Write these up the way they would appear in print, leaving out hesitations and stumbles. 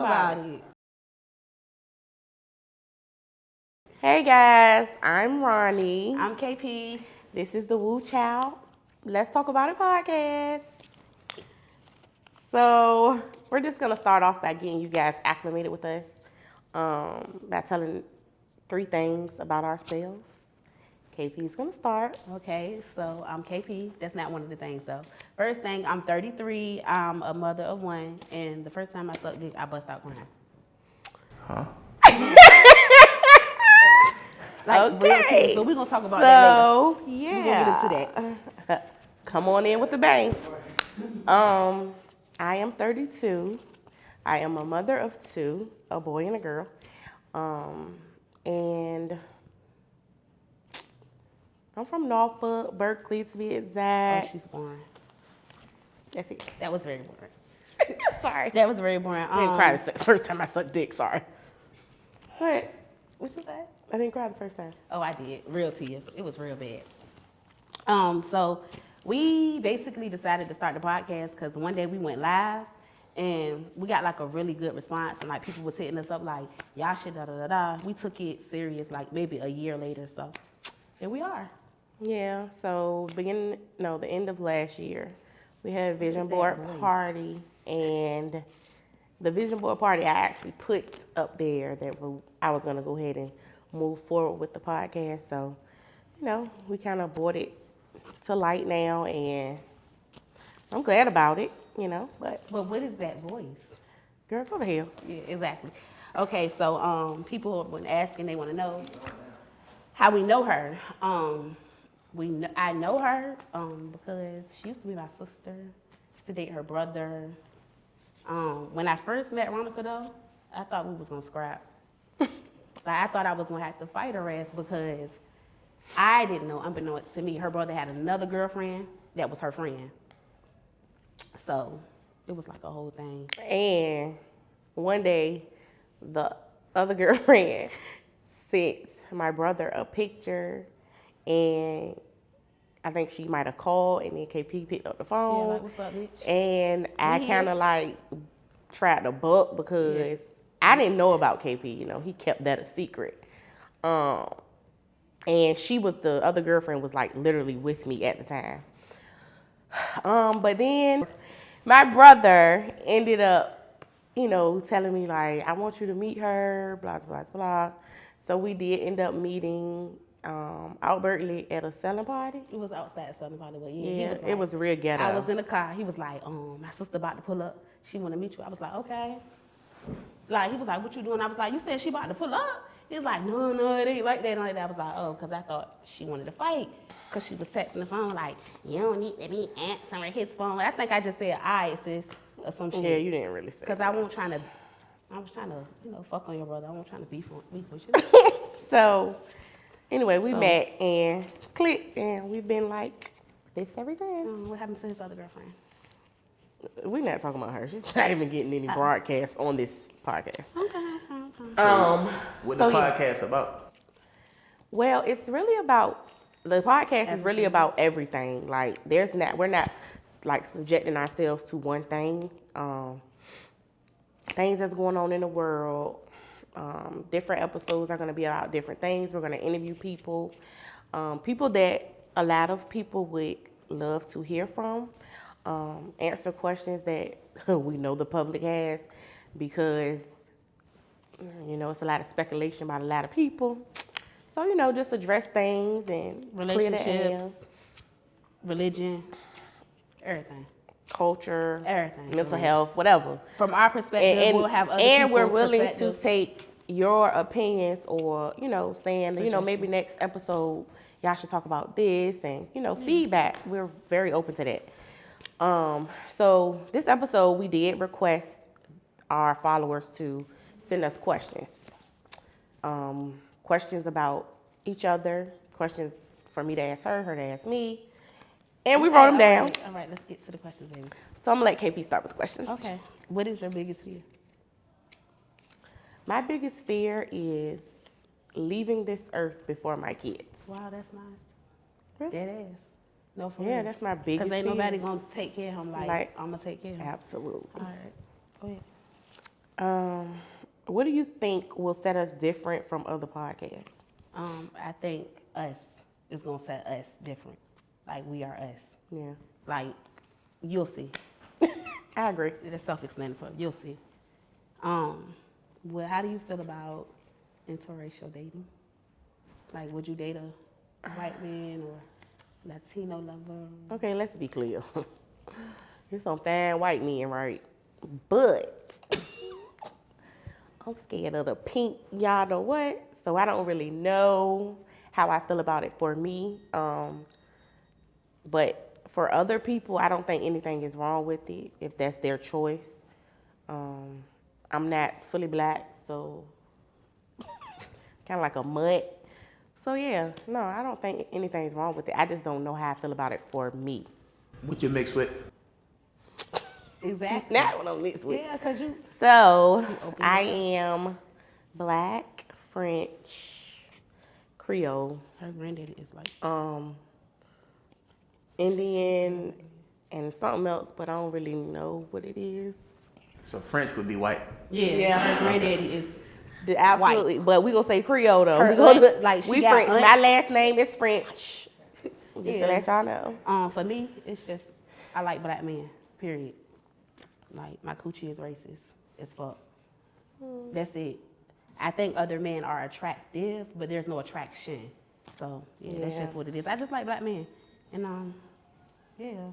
about it. Hey guys, I'm Ronnie. I'm KP. This is the Woo Chow. Let's talk about it podcast. So we're just gonna start off by getting you guys acclimated with us, by telling 3 things about ourselves. KP's gonna start. Okay, so I'm KP. That's not one of the things though. First thing, I'm 33. I'm a mother of 1, and the first time I sucked dick, I bust out crying. Huh? Real tears, but we're gonna talk about that later. So yeah, we're gonna get into that. Come on in with the bang. I am 32. I am a mother of 2, a boy and a girl. And I'm from Norfolk, Berkeley to be exact. Oh, she's boring. That's it. That was very boring. Sorry. That was very boring. I didn't cry the first time I sucked dick, sorry. What? What you say? I didn't cry the first time. Oh, I did. Real tears. It was real bad. So we basically decided to start the podcast because one day we went live and we got like a really good response, and like people was hitting us up like, y'all should da da da da. We took it serious like maybe a year later, so here we are. Yeah, so the end of last year, we had a vision board party, and the vision board party I actually put up there that I was gonna go ahead and move forward with the podcast. So, we kind of brought it to light now, and I'm glad about it, but what is that voice? girl, go to hell. Yeah, exactly. Okay, so people have been asking, they want to know how we know her. I know her because she used to be my sister. Used to date her brother. When I first met Ronica though, I thought we was gonna scrap. I thought I was gonna have to fight her ass because I didn't know, unbeknownst to me, her brother had another girlfriend that was her friend. So it was like a whole thing. And one day, the other girlfriend sent my brother a picture, and I think she might have called, and then KP picked up the phone. Yeah, like, what's up, bitch? And I kind of like tried to buck because I didn't know about KP. He kept that a secret. And the other girlfriend was like literally with me at the time. But then my brother ended up, telling me like, I want you to meet her, blah, blah, blah. So we did end up meeting out Berkeley at a selling party. It was outside selling party, but yeah, it was real ghetto. I was in the car. He was like, my sister about to pull up. She want to meet you. I was like, okay. Like, he was like, what you doing? I was like, you said she about to pull up? He was like, no, it ain't like that. I was like, oh, because I thought she wanted to fight. Because she was texting the phone like, you don't need to be answering his phone. I think I just said, all right, sis, or some shit. Yeah, you didn't really say because I was trying to, fuck on your brother. I wasn't trying to beef with you. So, anyway, we met and clicked, and we've been like this ever since. What happened to his other girlfriend? We're not talking about her. She's not even getting any broadcasts on this podcast. Okay. What the podcast about? Well, it's really about, the podcast is really about everything. Like, we're not like subjecting ourselves to one thing. Things that's going on in the world. Different episodes are going to be about different things. We're going to interview people. People that a lot of people would love to hear from. Answer questions that we know the public has, because it's a lot of speculation about a lot of people. So just address things and clear the air. Religion, everything, culture, everything, mental health, whatever. From our perspective, we'll have other and people's we're willing perspectives. to take your opinions, or saying maybe next episode y'all should talk about this, and feedback. We're very open to that. So this episode, we did request our followers to send us questions. Questions about each other, questions for me to ask her to ask me. And we wrote them down. All right, let's get to the questions, baby. So I'm going to let KP start with the questions. Okay. What is your biggest fear? My biggest fear is leaving this earth before my kids. Wow, that's nice. Really? That is. No, for Yeah, real. that's my biggest fear. Because ain't nobody going to take care of him like I'm going to take care of him. Absolutely. All right. Go ahead. What do you think will set us different from other podcasts? I think us is gonna set us different. Like we are us. Yeah, Like you'll see. I agree. That's self-explanatory. You'll see. Well, how do you feel about interracial dating? Like, would you date a white man or Latino lover? Okay, let's be clear. There's some fine white men, right? But I'm scared of the pink, y'all know what? So I don't really know how I feel about it for me. But for other people, I don't think anything is wrong with it if that's their choice. I'm not fully black, so kind of like a mutt. So yeah, no, I don't think anything's wrong with it. I just don't know how I feel about it for me. What you mix with? Exactly. Not what I'm mixed with. Yeah, cause you. So I am black, French, Creole, Her granddaddy is like. Indian, and something else, but I don't really know what it is. So French would be white. Yeah. Her granddaddy is. Absolutely, but we gonna say Creole though. Her We gonna aunt, like, she we got French. aunts. My last name is French. Just to Yeah. let y'all know. For me, it's just I like black men. Period. Like my coochie is racist as fuck. That's it. I think other men are attractive, but there's no attraction. So yeah, that's Yeah. just what it is. I just like black men, and yeah.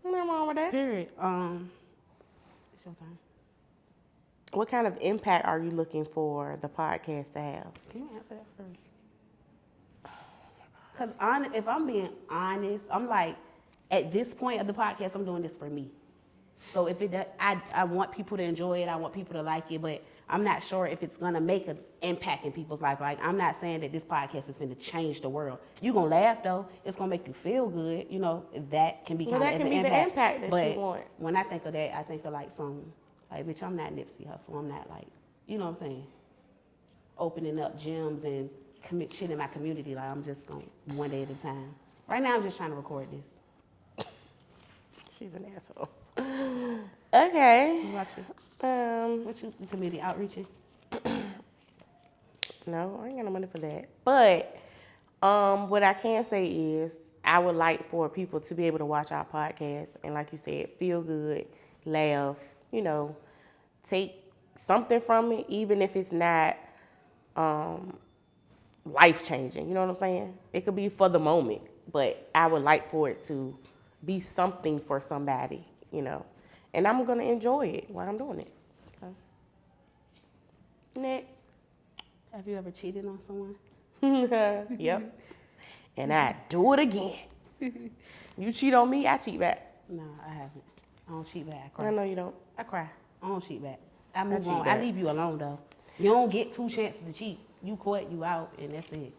Nothing wrong with that. Period. It's your turn. What kind of impact are you looking for the podcast to have? Can you answer that first? Because if I'm being honest, I'm like, at this point of the podcast, I'm doing this for me. So if I want people to enjoy it, I want people to like it, but I'm not sure if it's gonna make an impact in people's life. Like, I'm not saying that this podcast is gonna change the world. You're gonna laugh though. It's gonna make you feel good. You know, that can be kind of that as can an be the impact that but you want. when I think of that, I think of like like, bitch, I'm not Nipsey Hussle. I'm not like, you know what I'm saying? Opening up gyms and commit shit in my community. Like, I'm just going one day at a time. Right now, I'm just trying to record this. She's an asshole. Okay. What about you? What you community outreaching? No, I ain't got no money for that. But what I can say is I would like for people to be able to watch our podcast and, like you said, feel good, laugh, you know, take something from it, even if it's not life changing. You know what I'm saying? It could be for the moment, but I would like for it to be something for somebody, you know. And I'm gonna enjoy it while I'm doing it. So next. Have you ever cheated on someone? Yep. And I do it again. You cheat on me, I cheat back. No, I haven't. I don't cheat back. I cry. I know you don't. I cry. I don't cheat back. I move cheat on. back. I leave you alone, though. You don't get 2 chances to cheat. You caught, you out, and that's it.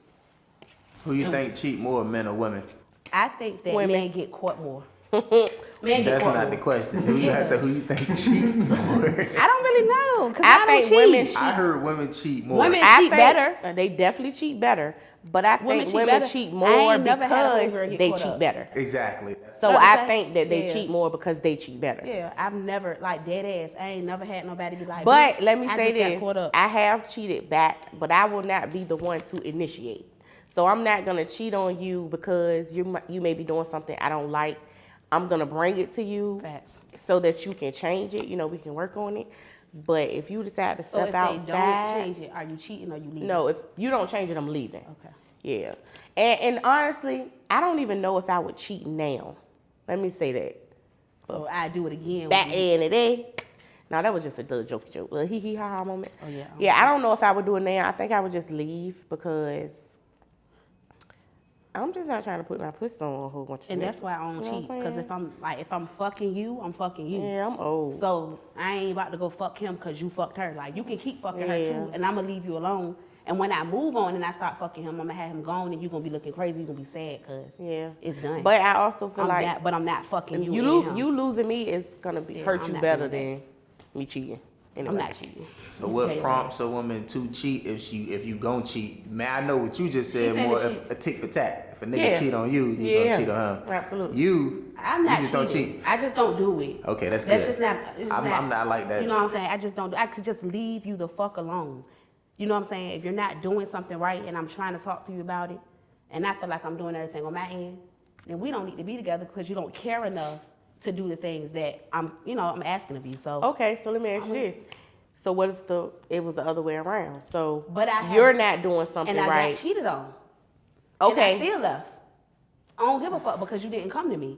Who you think cheat more, men or women? I think that Women. men get caught more. Men get That's caught not more. the question. You gotta say who you think cheat more. I don't really know, because I I don't think cheat. women cheat. I heard women cheat more. Women I cheat think better. They definitely cheat better, but I Women think cheat women better. cheat I more ain't never had a because homegirl get they caught cheat up. better. Exactly. So Know what I I'm think that they saying? cheat more because they cheat better. Yeah, I've never, like, dead ass. I ain't never had nobody be like, But bitch, let me I say just got this: caught up. I have cheated back, but I will not be the one to initiate. So I'm not gonna cheat on you because you may be doing something I don't like. I'm gonna bring it to you Facts. so that you can change it. You know, we can work on it. But if you decide to So step if outside, they don't change it, are you cheating or you leaving? no, if you don't change it, I'm leaving. Okay. Yeah. And honestly, I don't even know if I would cheat now. Let me say that. So I do it again. Back with you. in the day. No, that was just a little jokey joke. A hee hee ha ha moment. Oh, yeah. Yeah, I don't know if I would do it now. I think I would just leave because I'm just not trying to put my pussy on a whole bunch of And niggas. that's why I don't You know what cheat. I'm Because saying? if I'm fucking you, I'm fucking you. Yeah, I'm old. So I ain't about to go fuck him because you fucked her. Like, you can keep fucking her Yeah. too, and I'm gonna leave you alone. And when I move on and I start fucking him, I'm gonna have him gone, and you're gonna be looking crazy. You're gonna be sad because Yeah. it's done. But I also feel like I'm not fucking you. you and him. losing me is gonna be Yeah, hurt I'm you not better doing than me cheating. Anyway. I'm not cheating. So what prompts a woman to cheat if you gon' cheat? Man, I know what you just said said more that if a tick for tat. If a nigga cheat on you, you Yeah. gonna cheat on him. Absolutely. I'm not just cheating. don't cheat. I just don't do it. Okay, that's That's good. just not. It's I'm not like that. You know what I'm saying? I just don't. I could just leave you the fuck alone. You know what I'm saying? If you're not doing something right, and I'm trying to talk to you about it, and I feel like I'm doing everything on my end, then we don't need to be together because you don't care enough to do the things that I'm asking of you. So Okay, so let me ask you this. So what if it was the other way around? So But you're not doing something and I right. got cheated on. Okay. And I still left. I don't give a fuck because you didn't come to me.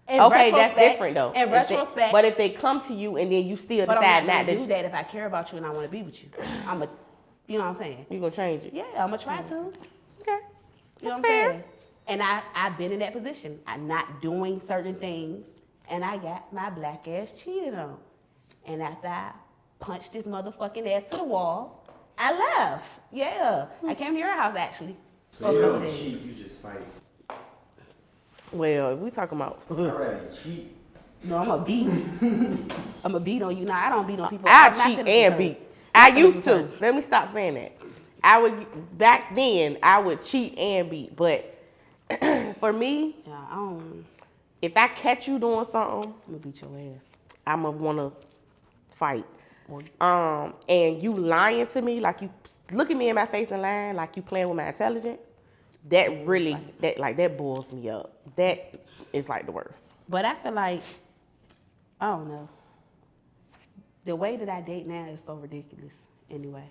Okay, that's different though. In retrospect. But if they come to you and then you still But decide I'm not not to do that if I care about you and I want to be with you. You know what I'm saying? you gonna change it. Yeah, I'm gonna try to. Okay. You know That's what I'm fair. saying? And I've been in that position. I'm not doing certain things, and I got my black ass cheated on. And after I punched this motherfucking ass to the wall, I left. Yeah, I came to your house actually. So you don't cheat, you just fight. Well, if we talking about I'd rather cheat. No, I'm a beat. I'm a beat on you. Now I don't beat on people. I I'm not cheat finna and return. beat. Not I finna used to. return. Let me stop saying that. I would back then I would cheat and beat, but for me, Yeah, I'm if I catch you doing something, gonna beat your ass. I'ma wanna fight. Or And you lying to me, like you look at me in my face and lying, like you playing with my intelligence, that really that boils me up. That is like the worst. But I feel like, I don't know. The way that I date now is so ridiculous anyway.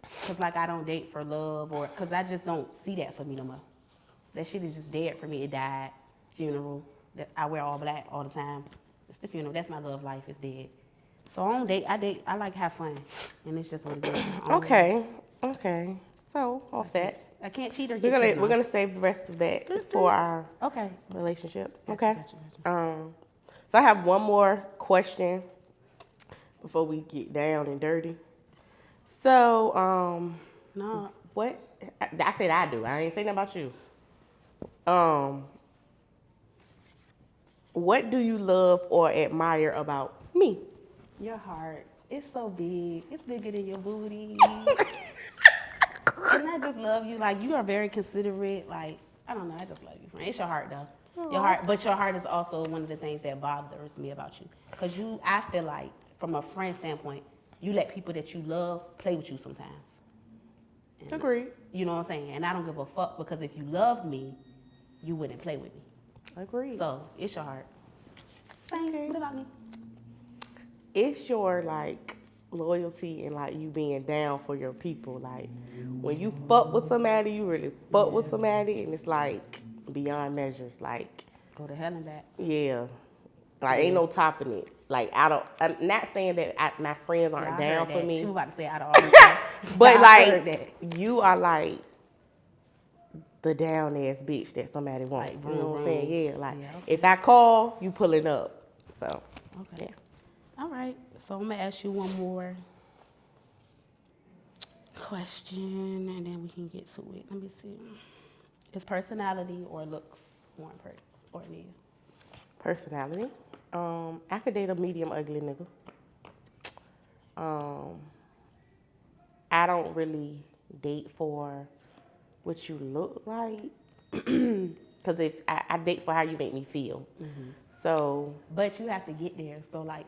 Because, like, I don't date for love because I just don't see that for me no more. That shit is just dead for me. It died. Funeral. I wear all black all the time. It's the funeral. That's my love life. It's dead. So I don't date. I like to have fun. And it's just what it is. Okay. So, off that, I can't cheat or we're get gonna cheated we're on. gonna save the rest of that for our Okay. relationship. Gotcha, Okay. gotcha. So I have one more question before we get down and dirty. So, No. what I said I do. I ain't saying nothing about you. What do you love or admire about me? Your heart. It's so big. It's bigger than your booty. And I just love you. Like, you are very considerate. Like, I don't know. I just love you. Friend. It's your heart, though. Your heart. But your heart is also one of the things that bothers me about you. Because I feel like, from a friend standpoint, you let people that you love play with you sometimes. And, Agreed. You know what I'm saying? And I don't give a fuck because if you loved me, you wouldn't play with me. Agreed. So, it's your heart. Same. Okay. What about me? It's your like loyalty and like you being down for your people. Like when you fuck with somebody, you really fuck with somebody, and it's like beyond measures. Like Go to hell and back. yeah, like ain't no topping it. Like I'm not saying that my friends aren't Yeah, I down heard for that. me, She was about to say out of all the but I heard that. like you are like the down ass bitch that somebody wants. Like, You know what I'm vroom, saying? Yeah. Like Yeah, okay. if I call, you pulling up. So Okay. yeah. All right. So I'm gonna ask you one more question, and then we can get to it. Let me see. Is personality or looks more important to you? Personality. I could date a medium ugly nigga. I don't really date for what you look like. Because if I date for how you make me feel. Mm-hmm. So But you have to get there. So like,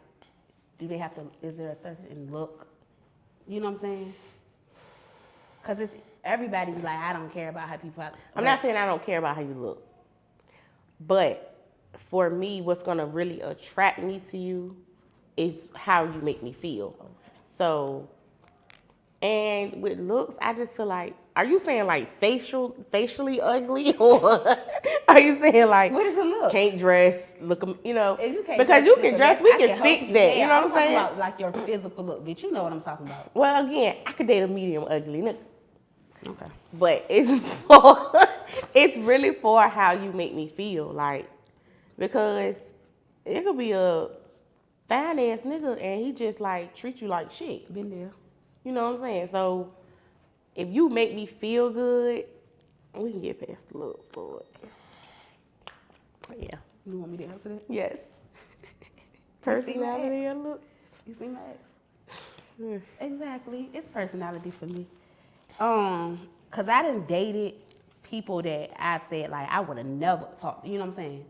is there a certain look? You know what I'm saying? Because it's everybody be like, I don't care about how people. I'm not saying I don't care about how you look. But for me, what's gonna really attract me to you is how you make me feel. So, and with looks, I just feel like, are you saying like facially ugly, or are you saying like What is a look? can't dress, look, you know? If you can't because dress, you look can a dress, mess, we I can help fix that. Yeah, You know what I'm talking saying? about like your physical look, bitch. You know what I'm talking about. Well, again, I could date a medium ugly nigga, Okay. but it's really for how you make me feel, like, because it could be a fine ass nigga and he just like treat you like shit. Been there. You know what I'm saying? So if you make me feel good, we can get past the looks, Lord. Yeah. You want me to answer that? Yes. You see my Personality and look. You see my ex? Exactly. It's personality for me. Cause I done dated people that I've said like I would have never talked. You know what I'm saying?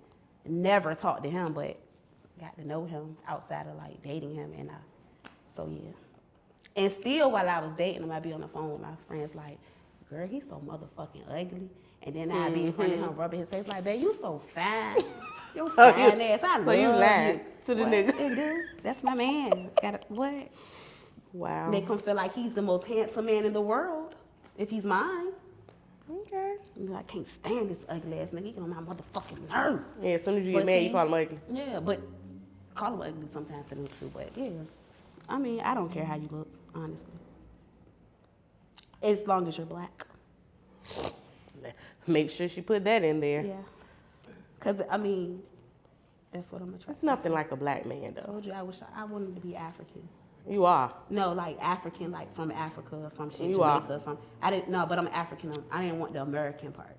Never talked to him, but got to know him outside of like dating him, and so yeah. And still, while I was dating him, I'd be on the phone with my friends like, "Girl, he's so motherfucking ugly," and then I'd be in front of him rubbing his face like, "Babe, you so fine." You fine ass. I So you love lying you. to the What? nigga. It do. That's my man. Got what? Wow. Make him feel like he's the most handsome man in the world if he's mine. Okay. You know, I can't stand this ugly ass nigga. He get on my motherfucking nerves. Yeah, as soon as you get But mad, see, you call him ugly. Yeah, but call him ugly sometimes to me too. But yeah, I mean, I don't care how you look, honestly, as long as you're black. Make sure she put that in there. Yeah, cause I mean, that's what I'm attracted. It's nothing like a black man, I though. told you I wish I wanted to be African. You are. No, like African, like from Africa or some shit, You Jamaica are. or something. I didn't know, but I'm African. I didn't want the American part.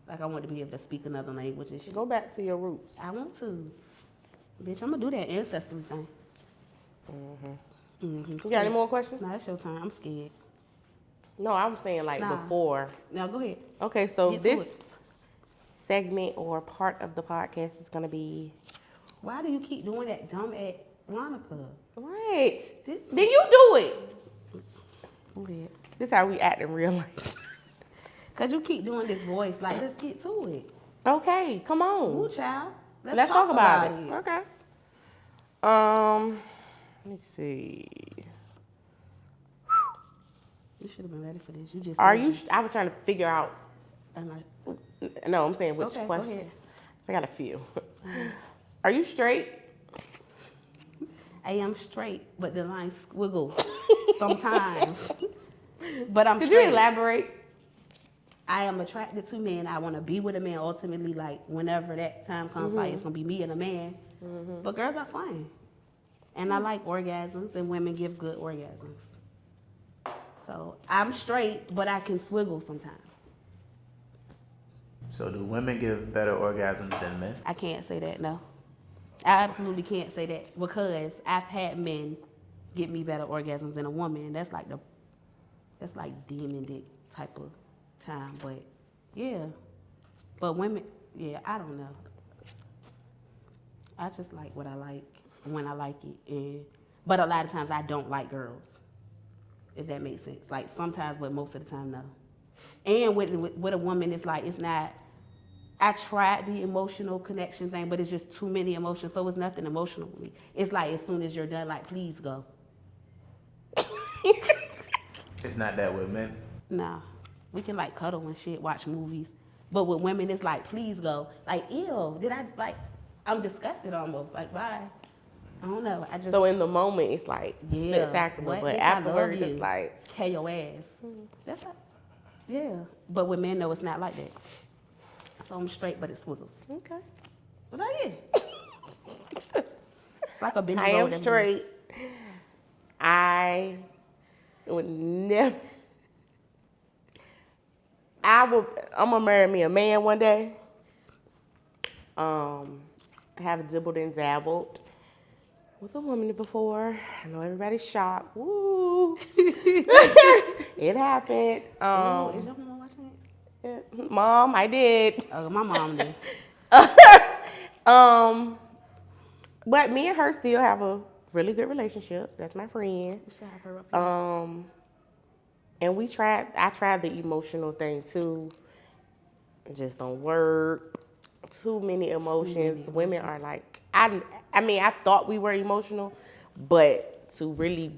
Like I wanted to be able to speak another language and shit. Go back to your roots. I want to. Bitch, I'm gonna do that ancestry thing. You got any more questions? Nah, it's your turn. I'm scared. No, I'm saying like Nah. before. Now go ahead. Okay, so Get to this it. segment or part of the podcast is gonna be Why do you keep doing that dumb at Monica? what? This- Then you do it. Who did? This how we act in real life. Cause you keep doing this voice. Like, let's get to it. Okay, come on. Ooh, child. Let's talk about it. Okay. Let me see. You should have been ready for this. You just. Are said you? it. I was trying to figure out. I'm like, No, I'm saying which okay, go question. ahead. I got a few. Are you straight? I am straight, but the line squiggles sometimes. But I'm Could you straight. elaborate? I am attracted to men. I want to be with a man ultimately, like, whenever that time comes, like, it's going to be me and a man. But girls are fun. And I like orgasms, and women give good orgasms. So I'm straight, but I can swiggle sometimes. So do women give better orgasms than men? I can't say that, no. I absolutely can't say that because I've had men give me better orgasms than a woman. That's like demon dick type of time. But yeah. But women, yeah, I don't know. I just like what I like when I like it. But a lot of times I don't like girls, if that makes sense. Like sometimes, but most of the time, no. And with a woman, it's like, it's not, I tried the emotional connection thing, but it's just too many emotions, so it's nothing emotional with me. It's like as soon as you're done, like, please go. It's not that with men. Nah, we can like cuddle and shit, watch movies. But with women, it's like, please go. Like, ew, I'm disgusted almost. Like, bye. I don't know. I just, So in the moment, it's like spectacular, what? but Bitch, I love afterwards, you. it's like Kill your ass. That's like, yeah. But with men, no, it's not like that. So I'm straight, but it swiggles. okay. But I am. It's like a bendy I road am straight. I would never. I'm gonna marry me a man one day. I have dibbled and dabbled with a woman before. I know everybody's shocked. Woo! It happened. Is your mama watching it? Mom, I did. Oh, my mom did. But me and her still have a really good relationship. That's my friend. We should have her up here. And I tried the emotional thing too. It just don't work. Too many emotions. Women are like, I mean, I thought we were emotional, but to really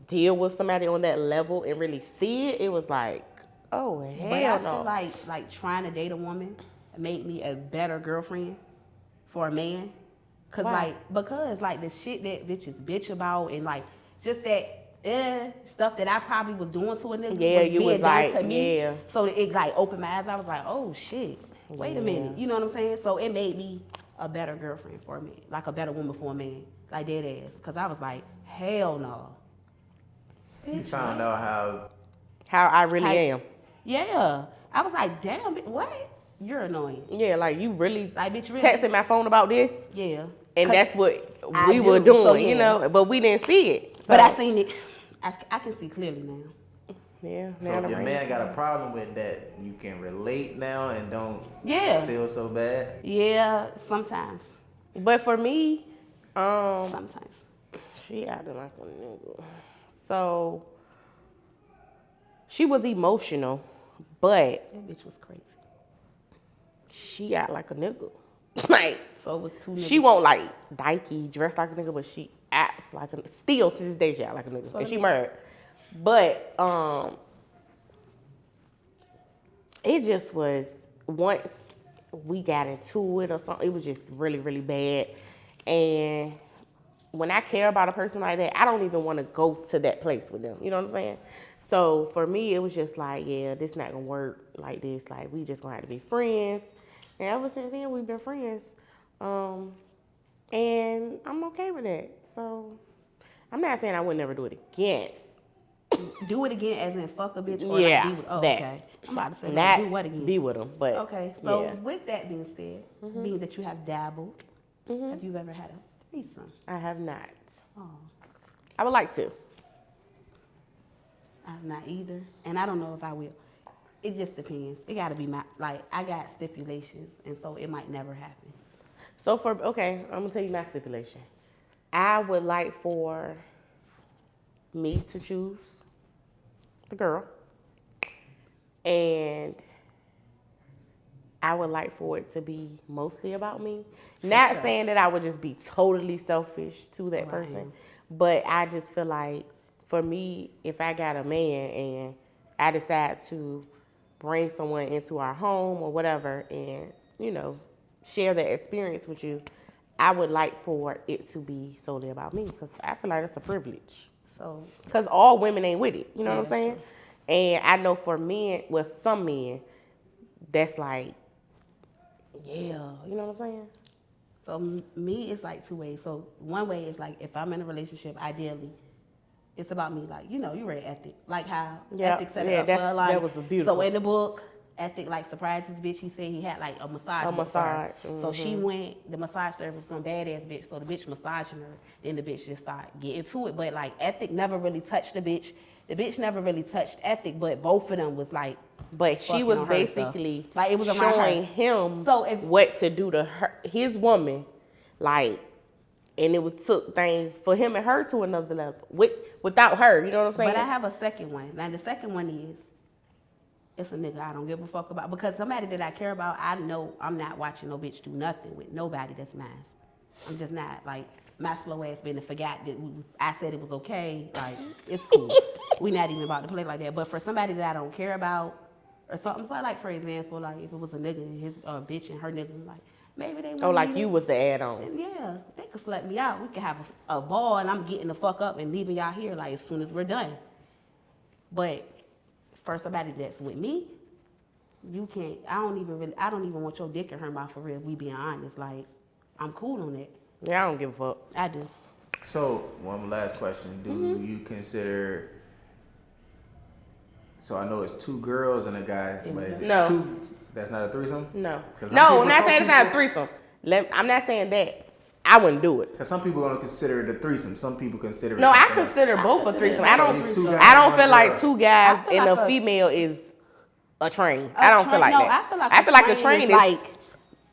deal with somebody on that level and really see it, it was like, oh, But hell I no. feel like trying to date a woman made me a better girlfriend for a man. Why? Because the shit that bitches bitch about and like just that stuff that I probably was doing to a nigga Yeah, was you being was done like, to me. yeah. So it like opened my eyes. I was like, oh shit, wait a minute. You know what I'm saying? So it made me a better girlfriend for a man, like a better woman for a man, like dead ass. Cause I was like, hell no. You found out How I really am. Yeah. I was like, damn, what? You're annoying. Yeah, like you really Like, bitch, really? texting my phone about this, Yeah. and 'Cause that's what I we were do, doing, so you yeah. know, but we didn't see it. But I seen it. I can see clearly now. Yeah. So if your man got a problem with that, you can relate now and don't feel so bad. Yeah, sometimes. But for me, Sometimes. she acted like a nigga. So she was emotional, but That bitch was crazy. she act like a nigga. Like, So it was two niggas. she won't like dykey, dress like a nigga, but she acts like a still to this day she act like a nigga. So and she married. But it just was once we got into it or something, it was just really, really bad. And when I care about a person like that, I don't even want to go to that place with them. You know what I'm saying? So for me, it was just like, yeah, this not gonna work like this. Like, we just gonna have to be friends. And ever since then, we've been friends. And I'm okay with that. So I'm not saying I would never do it again. Do it again as in fuck a bitch or Yeah, like be with, that. Okay. I'm about to say Not like, do what again? be with them, but Okay, so yeah. with that being said, being that you have dabbled, have you ever had a threesome? I have not. Oh, I would like to. I have not either, and I don't know if I will. It just depends. It got to be I got stipulations, and so it might never happen. So I'm gonna tell you my stipulation. I would like for me to choose the girl, and I would like for it to be mostly about me. Not saying that I would just be totally selfish to that person, but I just feel like for me, if I got a man and I decide to bring someone into our home or whatever and, share that experience with you, I would like for it to be solely about me because I feel like that's a privilege. So, Because all women ain't with it, you know what I'm that's saying? true. And I know for men, some men, that's like, yeah, you know what I'm saying? So me, it's like two ways. So one way is like if I'm in a relationship, ideally, it's about me. Like you read Ethic, like how Ethic set it up for like. That was beautiful. So in the book, Ethic like surprised his bitch. He said he had like a massage. For her. So she went. The massage therapist was some badass bitch. So the bitch massaging her. Then the bitch just started getting to it. But like Ethic never really touched the bitch. The bitch never really touched Ethic. But both of them was like. But she was basically like it was showing him what to do to his woman, like, and it took things for him and her to another level without her. You know what I'm saying? But I have a second one. Now the second one is, it's a nigga I don't give a fuck about because somebody that I care about. I know I'm not watching no bitch do nothing with nobody that's mine. I'm just not like my slow ass been to forgot that I said it was okay. Like it's cool. We not even about to play like that. But for somebody that I don't care about. Or something. So like for example, like if it was a nigga and his bitch and her nigga, like maybe they. Oh, like you was the add-on. Yeah, they could slut me out. We could have a ball, and I'm getting the fuck up and leaving y'all here like as soon as we're done. But for somebody that's with me, you can't. I don't even want your dick in her mouth for real. If we being honest, like I'm cool on it. Yeah, I don't give a fuck. I do. So one last question: do you consider? So I know it's two girls and a guy, but is it two? That's not a threesome? No. No, I'm not saying it's not a threesome. I'm not saying that. I wouldn't do it. Because some people don't consider it a threesome. Some people consider it. No, I consider both a threesome. I don't feel like two guys and a female is a train. I don't feel like that. I feel like a train is like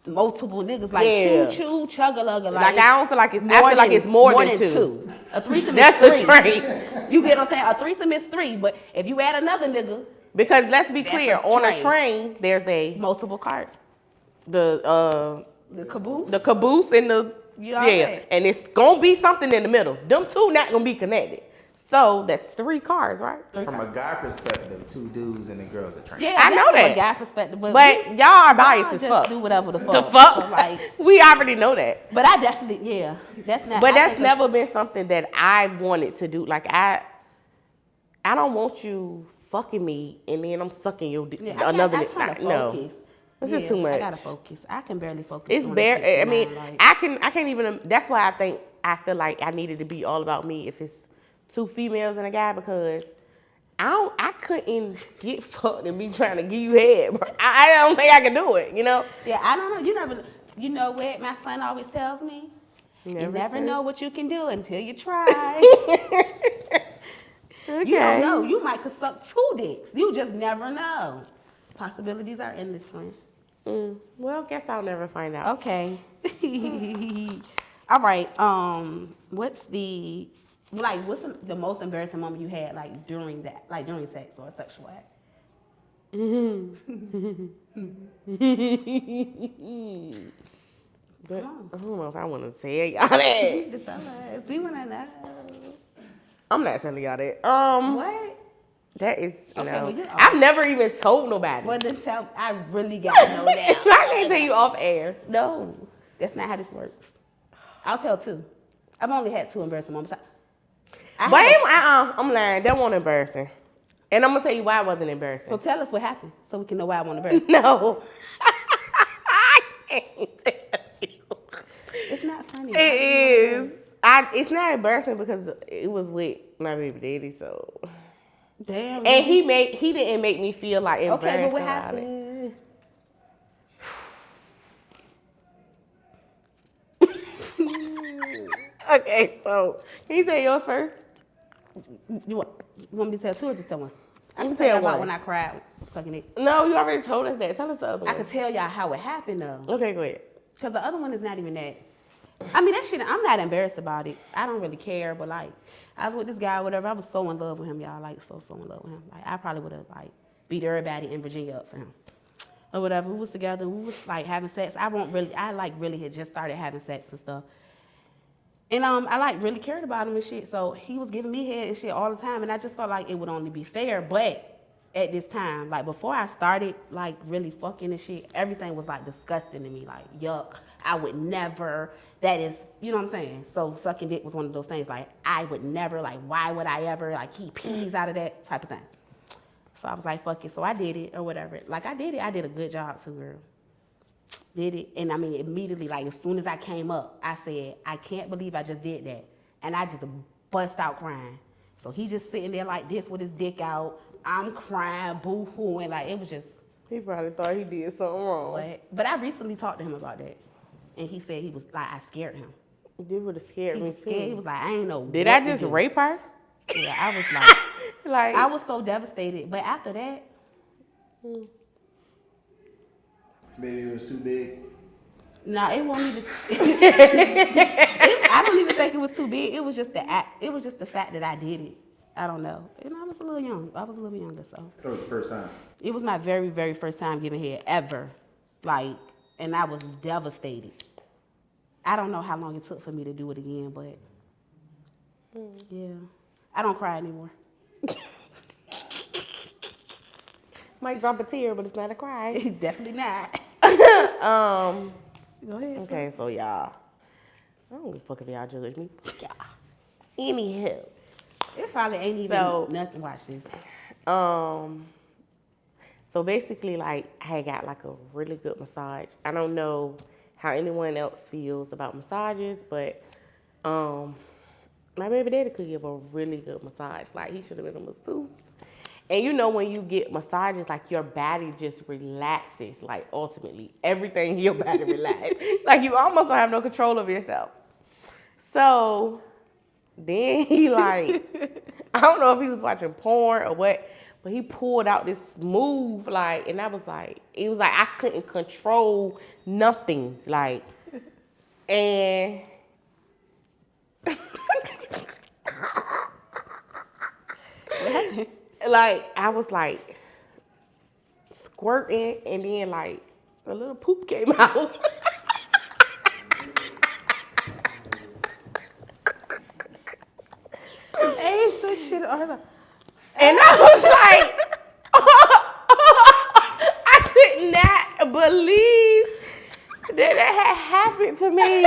multiple niggas, like choo choo, chugga lugga. Like I don't feel like it's. I feel like it's more than two. A threesome that's is three. A train. You get what I'm saying? A threesome is three, but if you add another nigga, because let's be clear, on a train there's a multiple cars. The caboose and the and it's gonna be something in the middle. Them two not gonna be connected. So that's three cars, right? From a guy perspective, two dudes and a girl's a train. Yeah, I know that. From a guy perspective, but y'all are biased as fuck. Do whatever the fuck. The fuck. So like, we already know that. But I definitely, that's not. But that's never been something that I've wanted to do. Like I don't want you fucking me and then I'm sucking your dick. Another dick. No. This is too much. I gotta focus. I can barely focus. It's bare. I mean, I can't even. That's why I feel like I needed to be all about me if it's two females and a guy because I couldn't get fucked and be trying to give you head. Bro. I don't think I can do it. Yeah, I don't know. You know what my son always tells me? You never know what you can do until you try. Okay. You don't know. You might could suck 2 dicks. You just never know. Possibilities are endless, friend. Well, guess I'll never find out. Okay. All right. What's the most embarrassing moment you had during sex or a sexual act? But I don't know if I want to tell y'all that. Just tell us. We wanna know. I'm not telling y'all that. What? That is Okay, no. well, I've never even told nobody. Well, then I really gotta know that. I can't tell you off air. No, that's not how this works. I'll tell 2. I've only had 2 embarrassing moments. I'm lying. That wasn't embarrassing. And I'm gonna tell you why it wasn't embarrassing. So tell us what happened so we can know why I wasn't embarrassed. No. I can't tell you. It's not funny. It is. It's not embarrassing because it was with my baby daddy, so. Damn. And he didn't make me feel like embarrassed. Okay, but what about happened? it. Okay, so can you say yours first? You want me to tell 2 or just tell 1? I You can tell tell about one. when I cried sucking it. No, you already told us that. Tell us the other one. I could tell y'all how it happened though. Okay, go ahead. Because the other one is not even that. I mean, that shit, I'm not embarrassed about it. I don't really care, but I was with this guy or whatever. I was so in love with him, y'all. So in love with him. I probably would have, beat everybody in Virginia up for him. Or whatever. We was together. We was, having sex. I really had just started having sex and stuff. And I really cared about him and shit. So he was giving me head and shit all the time. And I just felt like it would only be fair. But at this time, before I started, really fucking and shit, everything was, disgusting to me. Yuck. I would never, that is, you know what I'm saying? So sucking dick was one of those things, I would never, why would I ever, keep peas out of that type of thing. So I was like, fuck it. So I did it or whatever. I did it. I did a good job too, girl. Did it. And I mean, immediately, as soon as I came up, I said, I can't believe I just did that. And I just bust out crying. So he just sitting there like this with his dick out. I'm crying, boo-hooing. It was just. He probably thought he did something wrong. But I recently talked to him about that. And he said he was I scared him. You would have scared me too. He was I ain't know. Did I just rape her? Yeah, I was I was so devastated. But after that. Maybe it was too big. No, it won't even. I don't even think it was too big. It was just the fact that I did it. I don't know. And I was a little young. I was a little younger, so. That was the first time. It was my very, very first time giving head ever. And I was devastated. I don't know how long it took for me to do it again, but yeah. I don't cry anymore. Might drop a tear, but it's not a cry. Definitely not. Go ahead. Okay, so y'all. I don't give a fuck if y'all judge me. Y'all. Anyhow. It probably ain't even nothing. Watch this. So basically, I had got a really good massage. I don't know how anyone else feels about massages, but my baby daddy could give a really good massage. He should have been a masseuse. And when you get massages, your body just relaxes. Ultimately, everything in your body relaxes. You almost don't have no control of yourself. So then he I don't know if he was watching porn or what, but he pulled out this move, and I was it was I couldn't control nothing, and I was squirting, and then a little poop came out. Ain't so shit on her. And I was I could not believe that had happened to me.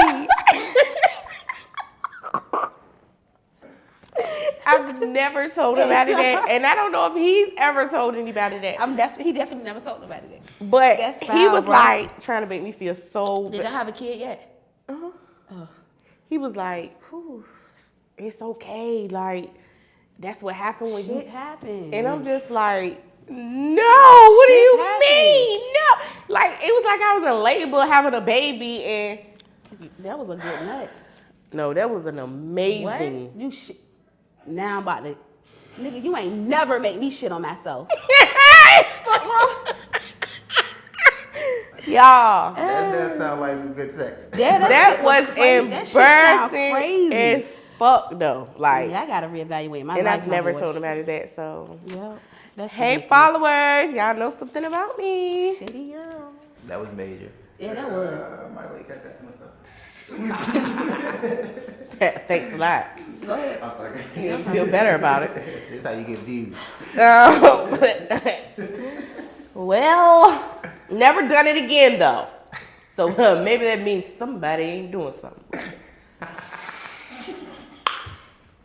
I've never told anybody that, and I don't know if he's ever told anybody that. He definitely never told nobody that. But That's he was foul, bro. trying to make me feel so. Did y'all have a kid yet? Uh-huh. He was whew, it's okay. That's what happened when Shit happened. And I'm just no, what do you mean? No. It was I was in labor having a baby, and that was a good nut. No, that was an amazing. What? Now I'm about to, nigga, you ain't never make me shit on myself. Y'all. That does sound like some good sex. Yeah, That was embarrassing crazy. as fuck though. Like, yeah, I gotta reevaluate my life. and I've my never boy. told nobody that. So, Yeah. That's hey ridiculous. followers, y'all know something about me. Shitty girl. That was major. Yeah, that was. I might have kept that to myself. Thanks a lot. Go ahead. You feel better about it. This is how you get views. Well, never done it again though. So maybe that means somebody ain't doing something.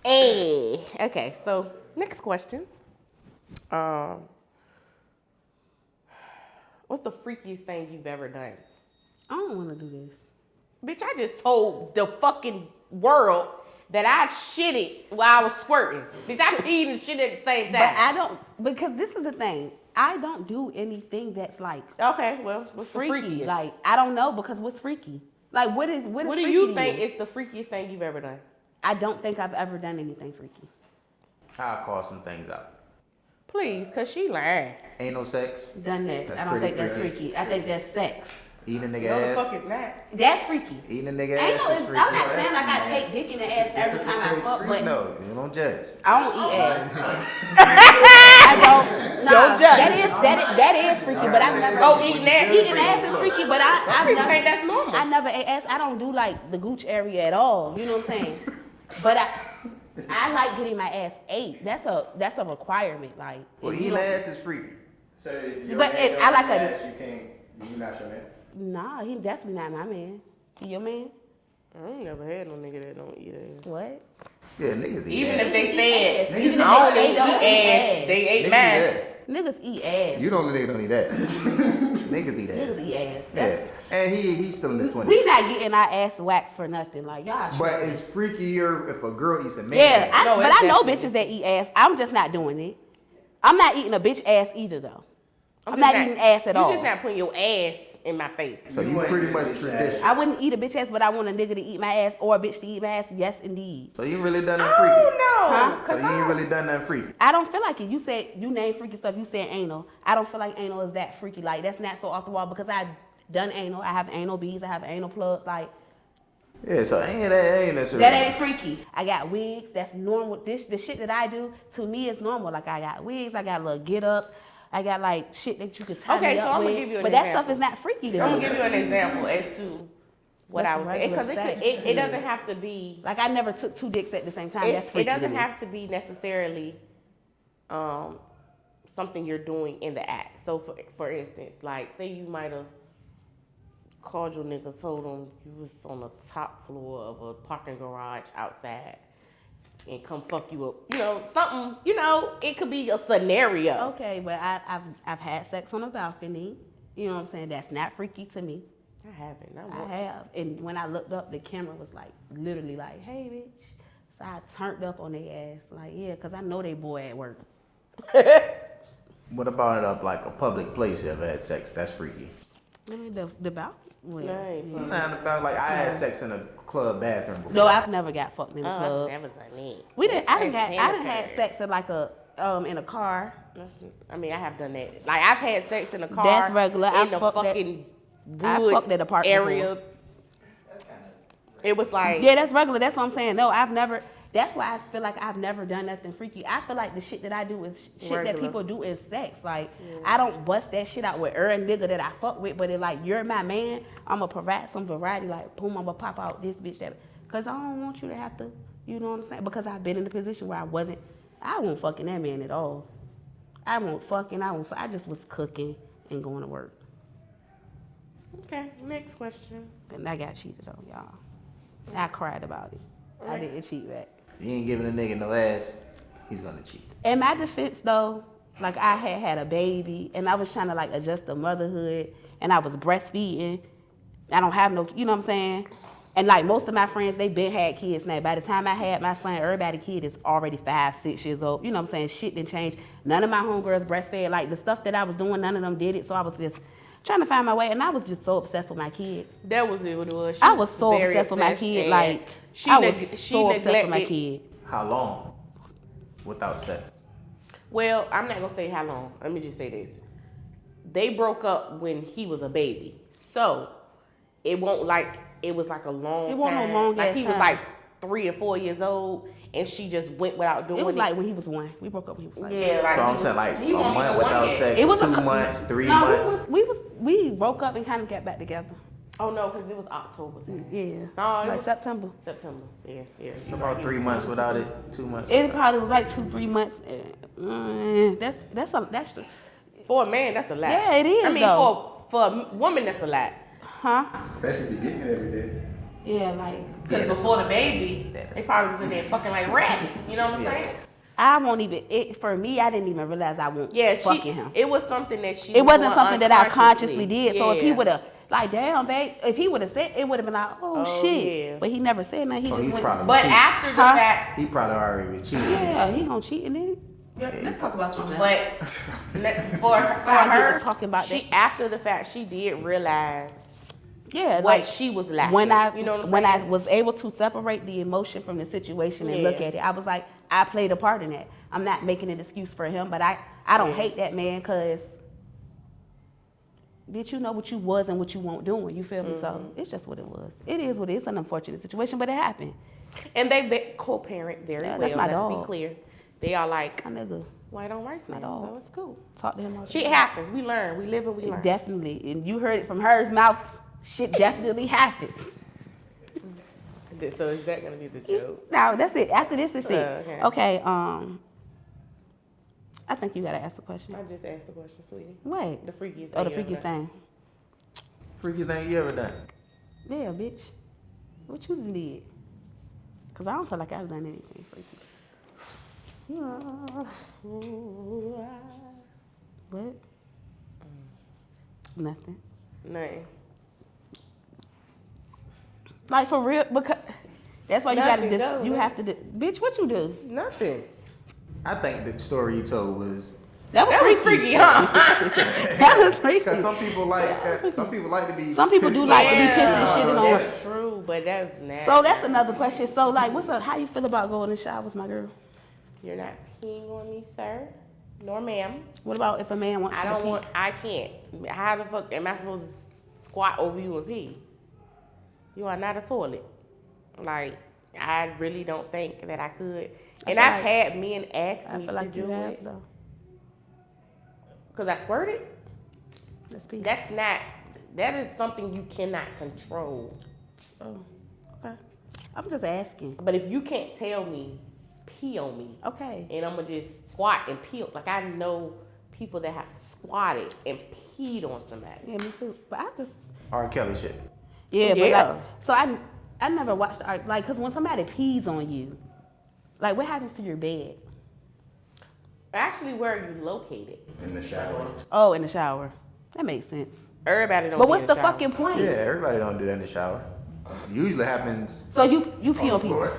Hey, okay. So next question. What's the freakiest thing you've ever done? I don't want to do this. Bitch, I just told the fucking world that I shitted while I was squirting. Bitch, I peed and shit at the same time. But I don't, because this is the thing. I don't do anything that's like Okay, well, what's the freaky. freakiest? Like, I don't know, because what's freaky? Like, what is What do freaky you to think is the freakiest thing you've ever done? I don't think I've ever done anything freaky. I'll call some things out. Please, cause she lying. Ain't no sex. Done that. That's I don't pretty think that's freaky. freaky. I think that's sex. Eating a nigga No, the ass. fuck is not. That's freaky. Eating a nigga Ain't ass no, is I'm freaky. not saying like I take dick in the ass every time I fuck, but No, you don't judge. I don't eat ass. I don't. Nah, Don't judge. That is freaky, but I've never. Oh, eating ass. Eating ass is freaky, but I've People never. think that's normal. I never ate ass. I don't do like the gooch area at all. You know what I'm saying? But I like getting my ass ate. That's a requirement. Like. Well, if you eating don't- ass is freaky. So your But man if I like don't a- ask, you not your man? Nah, he definitely not my man. He your man? I ain't never had no nigga that don't eat ass. What? Yeah, niggas eat Even ass. if they said, Even if I don't they eat don't ass, eat they ate Niggas mine. eat ass. Niggas eat ass. You don't nigga don't eat ass. Niggas eat ass. Niggas eat ass. Yeah. That's, And he's still in his 20s. we not getting our ass waxed for nothing. Like y'all. But it's freakier if a girl eats a man. Yeah, ass. No, but it's I know definitely- bitches that eat ass. I'm just not doing it. I'm not eating a bitch ass either though. I'm just not eating ass at all. You just not putting your ass in my face. So you wouldn't pretty eat a much bitch traditional. I wouldn't eat a bitch ass, but I want a nigga to eat my ass or a bitch to eat my ass. Yes, indeed. So you really done nothing freaky. Oh no. Huh? So you ain't really done nothing freaky. I don't feel like it. You said you named freaky stuff. You said anal. I don't feel like anal is that freaky. Like that's not so off the wall because I've done anal. I have anal beads. I have anal plugs. Like Yeah, so ain't necessarily. that ain't freaky. I got wigs. That's normal. The shit that I do to me is normal. Like I got wigs. I got little get ups. I got like shit that you could tie Okay, me so up I'm gonna with. give you an but that example. stuff is not freaky to I'm me. gonna give you an example as to what That's I was saying. regular Because sex. it doesn't have to be. Like I never took two dicks at the same time. That's It freaky. doesn't to me. have to be necessarily something you're doing in the act. So for instance, like say you might have called your nigga, told him you was on the top floor of a parking garage outside and come fuck you up. You know, something, it could be a scenario. Okay, but I've had sex on a balcony. You know what I'm saying? That's not freaky to me. I haven't. I have. And when I looked up, the camera was like, literally like, hey, bitch. So I turned up on their ass. Like, yeah, because I know they boy at work. What about it up like a public place you ever had sex? That's freaky. I mean, the balcony. Well, Nice. yeah. Not about like I had sex in a club bathroom before. No, I've never got fucked in the I've club. never done it. We didn't. I didn't That's had sex in like a in a car. I mean, I have done that. Like I've had sex in a car. That's regular. In I the fucked that- fucking I wood fucked at a park area. before. It was like Yeah, that's regular. That's what I'm saying. No, I've never. That's why I feel like I've never done nothing freaky. I feel like the shit that I do is shit that Regular. people do is sex. Like I don't bust that shit out with every nigga that I fuck with, but it like you're my man, I'ma provide some variety. Like boom, I'ma pop out this bitch that, cause I don't want you to have to. You know what I'm saying? Because I've been in the position where I wasn't fucking that man at all. I just was cooking and going to work. Okay, next question. And I got cheated on, y'all. I cried about it. I didn't cheat back. If you ain't giving a nigga no ass, he's gonna cheat. In my defense, though, like I had a baby, and I was trying to like adjust to motherhood, and I was breastfeeding. I don't have no, you know what I'm saying? And like most of my friends, they been had kids now. By the time I had my son, everybody kid is already 5, 6 years old. You know what I'm saying? Shit didn't change. None of my homegirls breastfed. Like the stuff that I was doing, none of them did it. So I was just trying to find my way, and I was just so obsessed with my kid. That was it. What it was. I was so obsessed with my kid. Like I was so obsessed with my kid. How long without sex? Well, I'm not gonna say how long. Let me just say this: they broke up when he was a baby, so it won't like it was like a long. It wasn't time. a long like ass he time. was like 3 or 4 years old, and she just went without doing it. It was like when he was 1. We broke up when he was like 1. Yeah, like So I'm saying like a month without sex, It was 2 months, 3 no, months. We broke up and kind of got back together. Oh no, because it was October. Yeah. No, it like was September. September. Yeah. About 3 months without it, 2 months. It probably was like 2-3 months. That's For a man, that's a lot. Yeah, it is, I mean, though. for a woman, that's a lot. huh? Especially if you're getting it every day. Yeah, like Because before the baby, they probably was in there fucking like rabbits. You know what I'm saying? I won't even. For me, I didn't even realize I won't. Yeah, fucking him. It was something that she. It wasn't doing something that I consciously unconsciously. did. So if he Yeah. would have, like, damn, babe, if he would have said, it would have been like, oh shit. Yeah. But he never said nothing. He Oh, just he went. probably But cheat. after the Huh? fact, He probably already cheated. Yeah, he gonna cheat and then. Let's talk about something. but for her talking about she that. after the fact, she did realize Yeah, what like she was lacking. when I, you know what I'm when I saying? was able to separate the emotion from the situation and look Yeah. at it, I was like, I played a part in that. I'm not making an excuse for him, but I don't hate that man because. Bitch, you know what you was and what you won't doing. You feel me? So it's just what it was. It is what it is. It's an unfortunate situation, but it happened. And they co-parent very Yeah, well. that's my Let's dog. be clear. They are like My nigga, white on rice now, dog. so it's cool. talk to him all the Shit time. happens. We learn. We live and we learn. Definitely. And you heard it from her's mouth. Shit definitely happens. So is that gonna be the joke? No, that's it. After this, it's it. Okay. Okay, I think you gotta ask a question. I just asked the question, sweetie. Wait. The freakiest. Oh, the thing you freakiest ever done. thing. Freaky thing you ever done? Yeah, bitch. What you did? Cause I don't feel like I've done anything freaky. What? Nothing. Nothing. Like for real, because that's why you Nothing, gotta. go, You go. have to. Bitch, what you do? Nothing. I think the story you told was That was That was freaky. freaky, huh? That was freaky. because some people like that. Some people like to be. Some people do pissed like to be off. pissed and shitting on. That's true, but that's nasty. So that's another question. So like, what's up? How you feel about going in showers, my girl? You're not peeing on me, sir, nor ma'am. What about if a man wants I you don't to pee? want. I can't. How the fuck am I supposed to squat over you and pee? You are not a toilet. Like I really don't think that I could. And feel I've like- had men ask I me feel like to you do have it though. because I squirted. Let's pee. That's not. That is something you cannot control. Oh, okay. I'm just asking. But if you can't tell me, pee on me, Okay. and I'm gonna just squat and pee. Like I know people that have squatted and peed on somebody. Yeah, me too. But I just. R. Kelly shit. Yeah, but Yeah. like, so I never watched the art. Like, cause when somebody pees on you, like, what happens to your bed? Actually, where are you located? In the shower. Oh, in the shower. That makes sense. Everybody don't. But be what's in the shower. fucking point? Yeah, everybody don't do that in the shower. Usually happens. So you pee on people? Lord.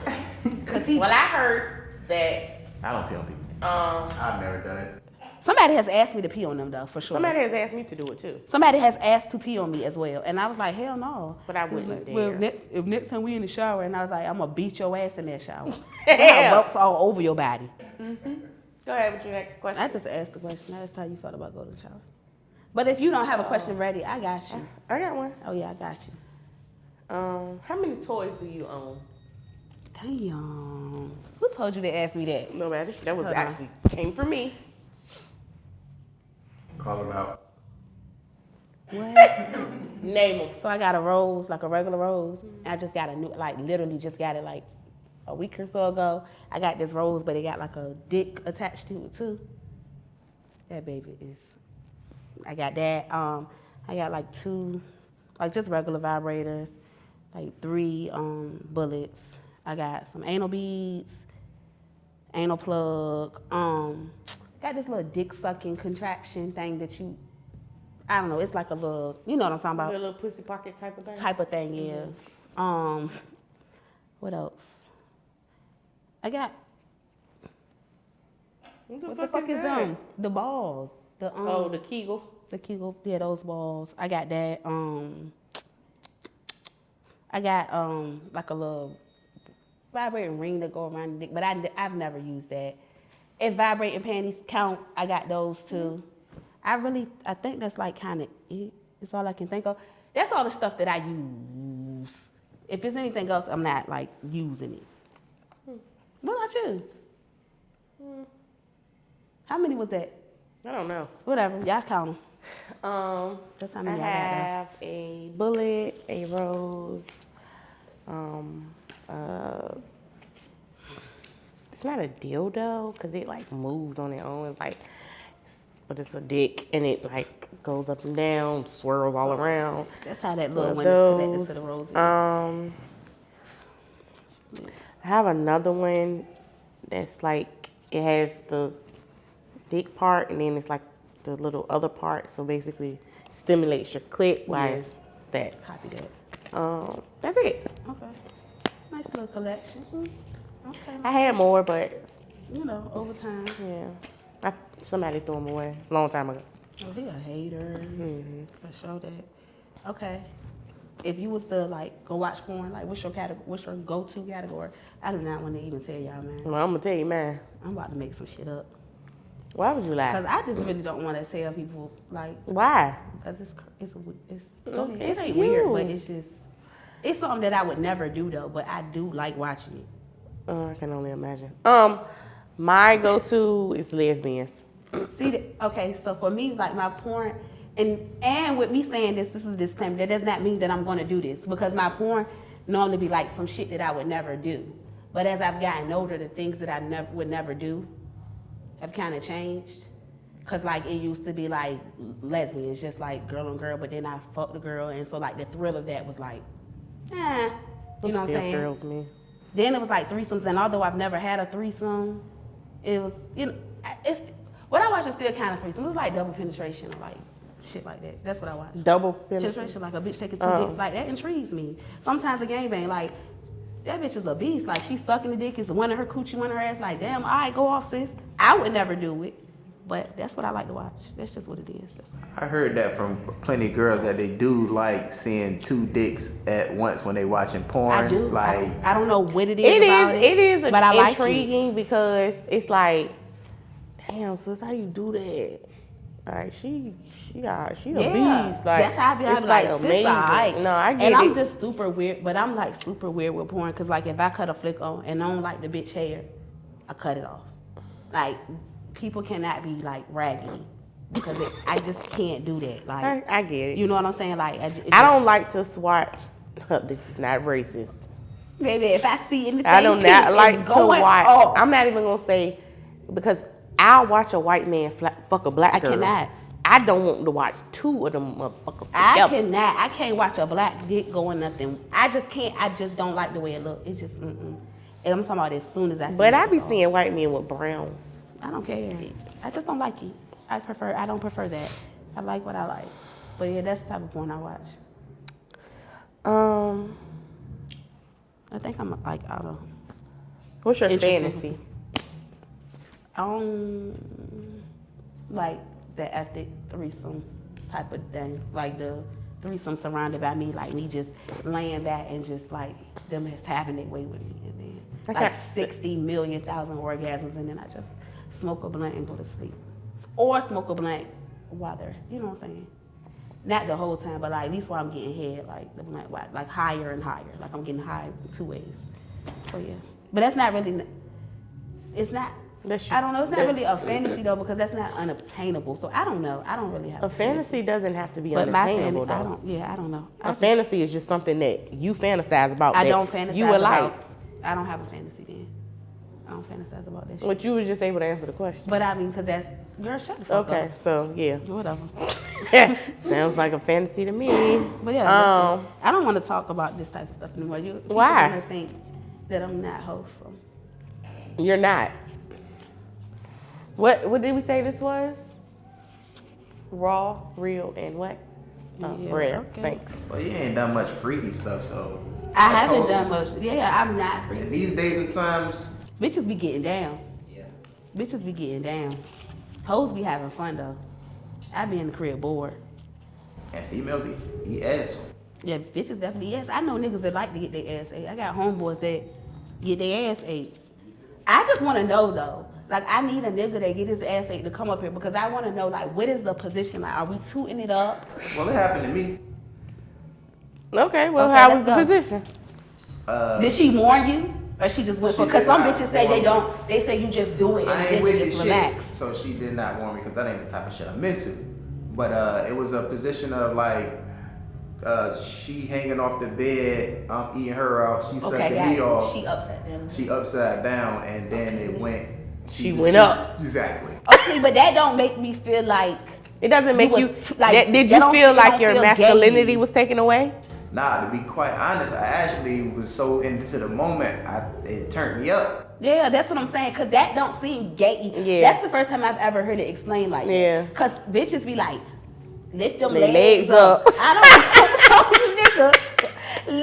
Cause he. Well, I heard that I don't pee on people. I've never done it. Somebody has asked me to pee on them though, for sure. somebody has asked me to do it too. Somebody has asked to pee on me as well, and I was like, hell no. But I He was wouldn't like, well, dare. if next time we in the shower, and I was like, I'm gonna beat your ass in that shower. Yeah. Bumps all over your body. Go ahead with your next question. I just asked the question. I asked how you felt about going to the showers. But if you don't have a question ready, I got you. I got one. Oh yeah, I got you. How many toys do you own? Damn. Who told you to ask me that? Nobody. That was Hold on. actually came from me. Call them out. What? Name them. So I got a rose, like a regular rose. I just got a new, like literally just got it like a week or so ago. I got this rose, but it got like a dick attached to it too. That baby is. I got that. I got like 2, like just regular vibrators, like 3 bullets. I got some anal beads, anal plug. Got this little dick sucking contraption thing that you. I don't know. It's like a little. You know what I'm talking about? A little pussy pocket type of thing. Type of thing, yeah. What else? I got. What the fuck is that? them? The balls. The Kegel. The Kegel, yeah, those balls. I got that. I got like a little vibrating ring that go around the dick, but I've never used that. If vibrating panties count, I got those too. I think that's like kind of it. It's all I can think of. That's all the stuff that I use. If there's anything else, I'm not like using it. What about you? How many was that? I don't know. Whatever, y'all count them. That's how many I I got. have a bullet, a rose. It's not a dildo because it like moves on its own. It's like, but it's a dick and it like goes up and down, swirls all around. That's how that little one is connected to the rose. I have another one that's like it has the dick part and then it's like the little other part. So basically, stimulates your clit. Why is that? Copy that. That's it. Okay. Nice little collection. Okay. I had more, but over time. yeah, somebody threw them away a long time ago. Oh, he a hater. For sure that. Okay. If you was to like go watch porn, like what's your go-to category? I do not want to even tell y'all, man. Well, I'm gonna tell you, man. I'm about to make some shit up. Why would you lie? Cause I just really don't want to tell people like. Why? Because it It's ain't you. weird, but it's something that I would never do though. But I do like watching it. I can only imagine. My go-to is lesbians. Okay, so for me, like my porn, and with me saying this is a disclaimer. That does not mean that I'm going to do this because my porn normally be like some shit that I would never do. But as I've gotten older, the things that I would never do have kind of changed. Cause like it used to be like lesbians, just like girl on girl, but then I fucked the girl, and so like the thrill of that was like, you know what I'm saying? Thrills me. Then it was like threesomes, and although I've never had a threesome, it was it's what I watch is still kind of threesome. It's like double penetration or like shit like that. That's what I watch. Double Penetration, like a bitch taking two dicks, like that intrigues me. Sometimes a gangbang, like that bitch is a beast. Like she's sucking the dick, it's one of her coochie, one of her ass. Like damn, all right, go off, sis. I would never do it. But that's what I like to watch. That's just what it is. I heard that from plenty of girls that they do like seeing two dicks at once when they watching porn. I do. Like I don't know what it is about it. It is but I like intriguing because it's like, damn, sis, how you do that? Like she a beast. Like that's how I be. It's like sis, amazing. right. No, I get it. And I'm just super weird, but I'm like super weird with porn because like if I cut a flick on and I don't like the bitch hair, I cut it off. Like. People cannot be like raggedy because I just can't do that. Like I get it. You know what I'm saying? Like I don't like to swatch. This is not racist. Baby, if I see anything, I do not like to watch. Off. I'm not even gonna say because I'll watch a white man fuck a black girl. I cannot. I don't want to watch two of them motherfuckers. I cannot. I can't watch a black dick going nothing. I just can't. I just don't like the way it looks. It's just And I'm talking about as soon as I see But it. I be seeing white men with brown. I don't care. I just don't like it. I don't prefer that. I like what I like. But yeah, that's the type of porn I watch. I think I'm like out of. What's your fantasy? Like the ethnic threesome type of thing. Like the threesome surrounded by me, like me just laying back and just like them just having their way with me. And then like 60 million thousand orgasms and then I just smoke a blunt and go to sleep. Or smoke a blunt while they're, you know what I'm saying? Not the whole time, but like at least while I'm getting head, like the blunt, like higher and higher. Like I'm getting high 2 ways. So yeah. But that's not really, it's not, I don't know, it's not really a fantasy though because that's not unobtainable. So I don't know. I don't really have a fantasy. Doesn't have to be but unattainable though. I don't know. A fantasy is just something that you fantasize about. I don't fantasize you would about. like. I don't have a fantasy then. I don't fantasize about that shit. But you were just able to answer the question. But I mean, because that's, girl, shut the fuck up. Okay, so yeah. Whatever. Sounds like a fantasy to me. But yeah, listen, I don't want to talk about this type of stuff anymore. People Why? Gonna think that I'm not wholesome. You're not. What did we say this was? Raw, real, and what? Rare. Okay. Thanks. Well, you ain't done much freaky stuff, so. I haven't done much. Yeah, I'm not freaky. And these days and times. Bitches be getting down. Yeah. Bitches be getting down. Hoes be having fun though. I be in the crib bored. And females eat ass. Yeah, bitches definitely yes. I know niggas that like to get their ass ate. I got homeboys that get their ass ate. I just want to know though. Like I need a nigga that get his ass ate to come up here because I want to know like what is the position? Like are we tooting it up? Well, it happened to me. Okay, well, Okay, how let's was the go. position? Did she warn you? Or she just went for? She Because did some not bitches say they warn me. don't. They say you just do it I and ain't then with you the just shit, relax. so she did not warn me because that ain't the type of shit I'm into. But it was a position of like she hanging off the bed, I'm eating her out, she Okay, sucking got me it. off. She upside down. She upside down, and then it went. She went up. Exactly. Okay, but that don't make me feel like. It doesn't make was you. like. Did that you don't- feel it like don't your feel masculinity gay. was taken away? Nah, to be quite honest, I actually was so into the moment, it turned me up. Yeah, that's what I'm saying. Cause that don't seem gay. Yeah. That's the first time I've ever heard it explained like Yeah. that. Cause bitches be like, lift them They legs legs up. up. I don't know, nigga.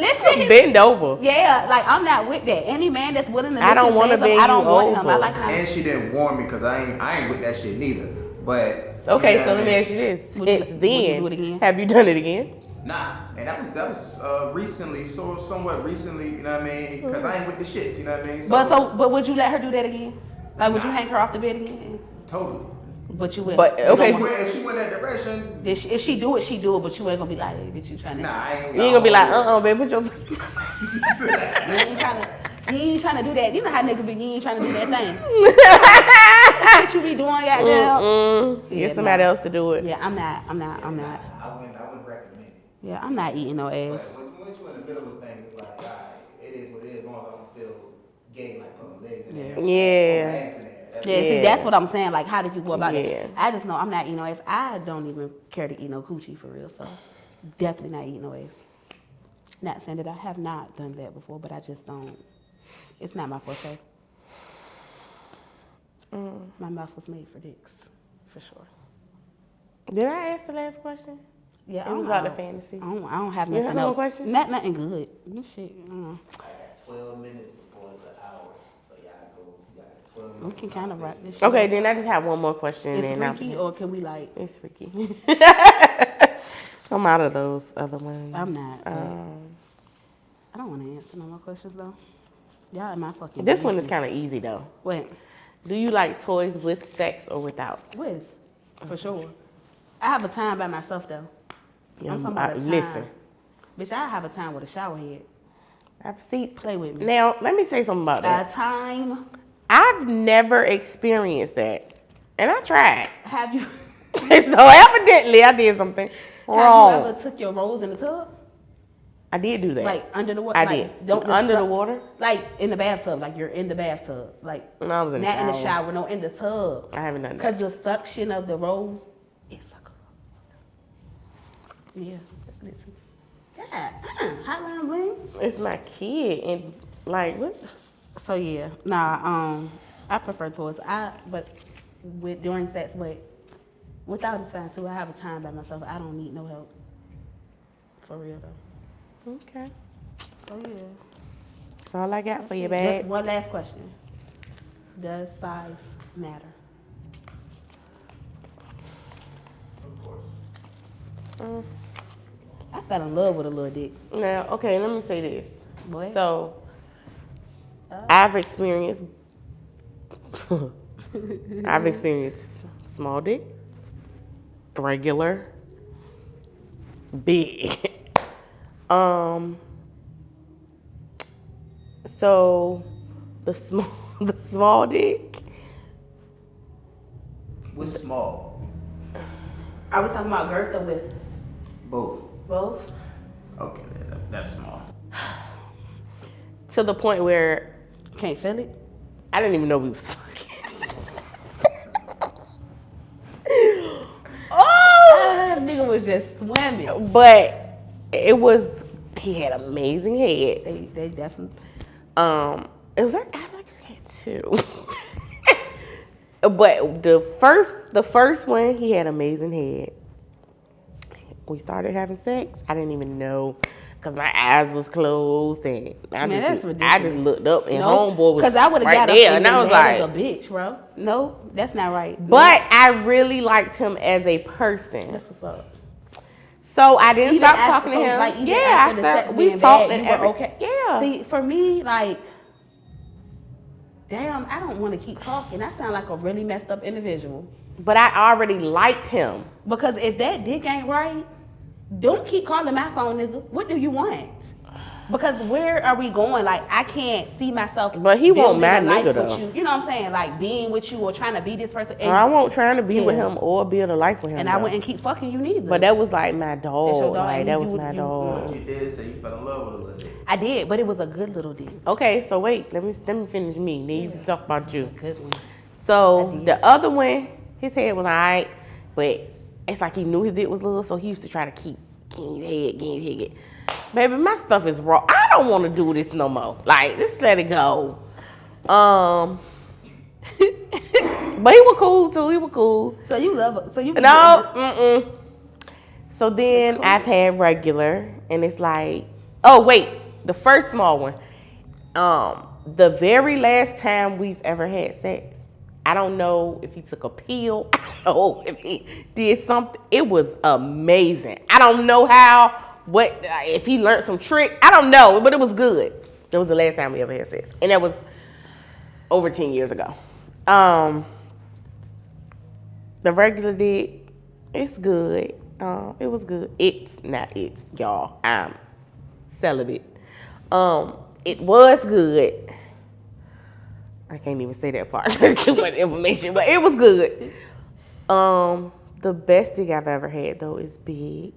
Lifting his Bend over. Yeah, like I'm not with that. Any man that's willing to lift I don't his wanna legs up, bend I don't you want him. I over. like how. And she didn't warn me because I ain't with that shit neither. But Okay, you know so what let I me mean? ask you this: Would you- since would you then, do it again? have you done it again? Nah, and that was recently, so somewhat recently, you know what I mean? Because I ain't with the shits, you know what I mean? But would you let her do that again? Like would you Nah. hang her off the bed again? Totally. But you will. But, You okay, don't want- If she went that direction, if she do it, she do it. But you ain't gonna be like, hey, bitch, you trying to. nah, I ain't. You ain't gonna be like, babe, put your. You ain't trying to do that. You know how niggas be. You ain't trying to do that thing. What you be doing, goddamn? Yeah, Get somebody nah. else to do it. Yeah, I'm not. I wouldn't recommend it. Yeah, I'm not eating no ass. But once you in the middle of things, it's like, alright, it is what it is. As long as I don't feel gay, like putting legs in there. Yeah. or ass in there. That's Yeah, see, Yeah. that's what I'm saying. Like, how did you go about Yeah. it? I just know I'm not eating no ass. I don't even care to eat no coochie for real, so definitely not eating no ass. Not saying that I have not done that before, but I just don't. It's not my forte. My mouth was made for dicks, for sure. Did I ask the last question? Yeah, It was about the fantasy. I don't have You nothing have no else. question? Nothing good. This shit. I got 12 minutes before it's an hour. So y'all got 12 minutes. We can kind of wrap this shit. Okay, up. then I just have one more question. Is and it then freaky or can we like? it's freaky. I'm out of those other ones. I'm not. but I don't want to answer no more questions though. Y'all in my fucking. This one is business. kind of easy though. What? Do you like toys with sex or without? With, for sure. I have a time by myself though. I'm talking about a time. Listen, Bitch, I have a time with a shower head. I've seen. Play with me. Now, let me say something about A that. time. I've never experienced that, and I tried. Have you? So evidently, I did something Have wrong. you ever took your rolls in the tub? I did do that. Like under the water? I like, did. Don't Under the disrupt- water? Like in the bathtub. Like you're in the bathtub. Like When I was in the not in the shower. shower. No, in the tub. I haven't done that. Because the suction of the rolls, it's like yeah, it's lit too. God, hotline bling. It's my kid, and like what? So yeah, I prefer toys. But with during sex, without it's fine too. I have a time by myself. I don't need no help. For real though. Okay. So yeah. That's all I got for you, Just babe. one last question. Does size matter? Of course. I fell in love with a little dick. Now, okay, let me say this. Boy. So, I've experienced small dick, regular, big. So the small dick. What's small? Are we talking about girth or width? Both. Both? Okay, that's small. To the point where Can't feel it? I didn't even know we was fucking. Oh! That nigga was just swimming. But it was, he had amazing head. They definitely. It was like, I actually had two. But the first one, he had amazing head. We started having sex. I didn't even know Cause my eyes was closed and Man, that's I ridiculous. just looked up and No, homeboy was I would have right got there, up and I was mad like, as a bitch, bro. No, that's not right. but I really liked him as a person. That's what's up. So I didn't Even stop after- talking to so, him. like, even Yeah, after the I sex stopped. We being talked bad, and you were everything. okay. Yeah. See, for me, like, damn, I don't want to keep talking. I sound like a really messed up individual. But I already liked him. Because if that dick ain't right, don't keep calling my phone, nigga. What do you want? Because where are we going? Like, I can't see myself. But he won't building a my life nigga, with though. you. You know what I'm saying? Like being with you or trying to be this person. And, I won't trying to be with Yeah. him or build a life with him. and I though. wouldn't keep fucking you neither. But that was like my That's your dog. dog, Like and that you was would- my you- dog. But you did say you fell in love with a little dick. I did, but it was a good little dick. Okay, so wait, let me finish me. Then you can talk about you. Good one. So I did. the other one, his head was alright, but it's like he knew his dick was little, so he used to try to keep getting your head. Baby, my stuff is raw. I don't want to do this no more. Like, just let it go. But he was cool too. He was cool. So you love it. So you No, So then Cool. I've had regular, and it's like, oh wait, the first small one. The very last time we've ever had sex, I don't know if he took a pill. I don't know if he did something. It was amazing. I don't know how, if he learned some trick. I don't know, but it was good. That was the last time we ever had sex, and that was over 10 years ago. The regular dick, it's good. It was good. It's not it's, y'all. I'm celibate. It was good. I can't even say that part. There's too much information, but it was good. The best dick I've ever had though is big.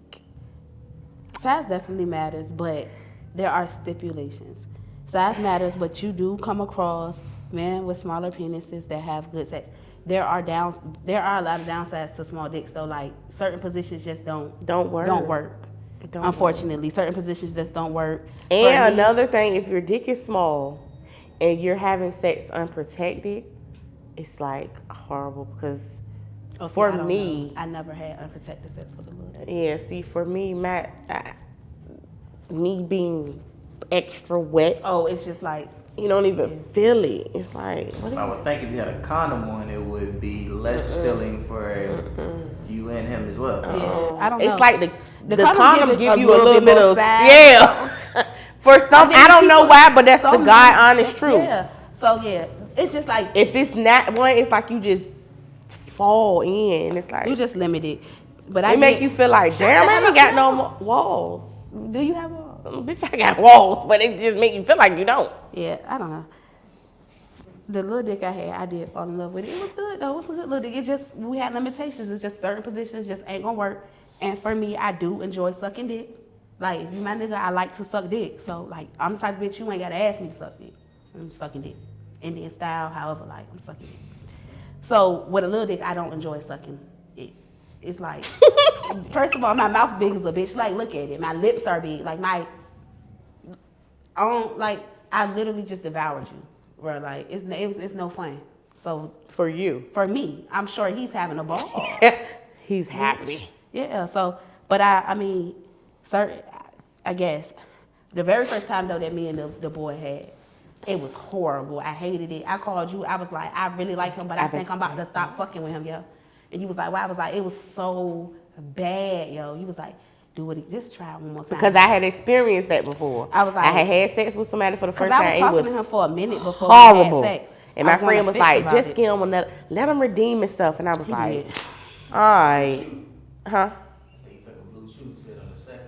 Size definitely matters, but there are stipulations. Size matters, but you do come across men with smaller penises that have good sex. There are a lot of downsides to small dicks though. Like certain positions just don't work. Don't Unfortunately, certain positions just don't work. And another thing, if your dick is small and you're having sex unprotected, it's like horrible because for I don't me, know. I never had unprotected sex with a little dick. yeah, see, for me, me being extra wet, Oh, it's just like you don't even feel it. It's like, what I would think if you had a condom on, it would be less filling for you and him as well. yeah, I don't know. it's like the condom condom give a you a little bit more of, size. yeah. For some, I don't know why, but that's the Some God men- honest truth. Yeah. So yeah, it's just like If it's not one, it's like you just fall in. It's like you just limited. But it make you feel like, damn, I ain't got no walls. Do you have a? Bitch, I got walls, but it just make you feel like you don't. Yeah, I don't know. The little dick I had, I did fall in love with it. It was good though. It was a good little dick. It just we had limitations. It's just certain positions just ain't gonna work. And for me, I do enjoy sucking dick. Like if you my nigga, I like to suck dick. So like I'm the type of bitch you ain't gotta ask me to suck dick. I'm sucking dick, Indian style, however like I'm sucking dick. So with a little dick, I don't enjoy sucking it. It's like, first of all, my mouth big as a bitch. Like look at it. My lips are big. Like I literally just devoured you. Bro, like it's no fun. So For you. for me, I'm sure he's having a ball. He's happy. Yeah. So, but I mean, I guess the very first time though that me and the boy had, it was horrible. I hated it. I called you. I was like, I really like him, but I think I'm about to stop fucking with him, yo. And you was like, why? I was like, it was so bad, yo. You was like, do it. Just try it one more time. Because I had experienced that before. I was like- I had had sex with somebody for the first I time. was It talking was to him for a minute before horrible. we had sex. And I my on friend the was fence like, about just it. give him another, let him redeem himself. And I was He like, did. all right. Huh? So you took a blue chew, sit on the second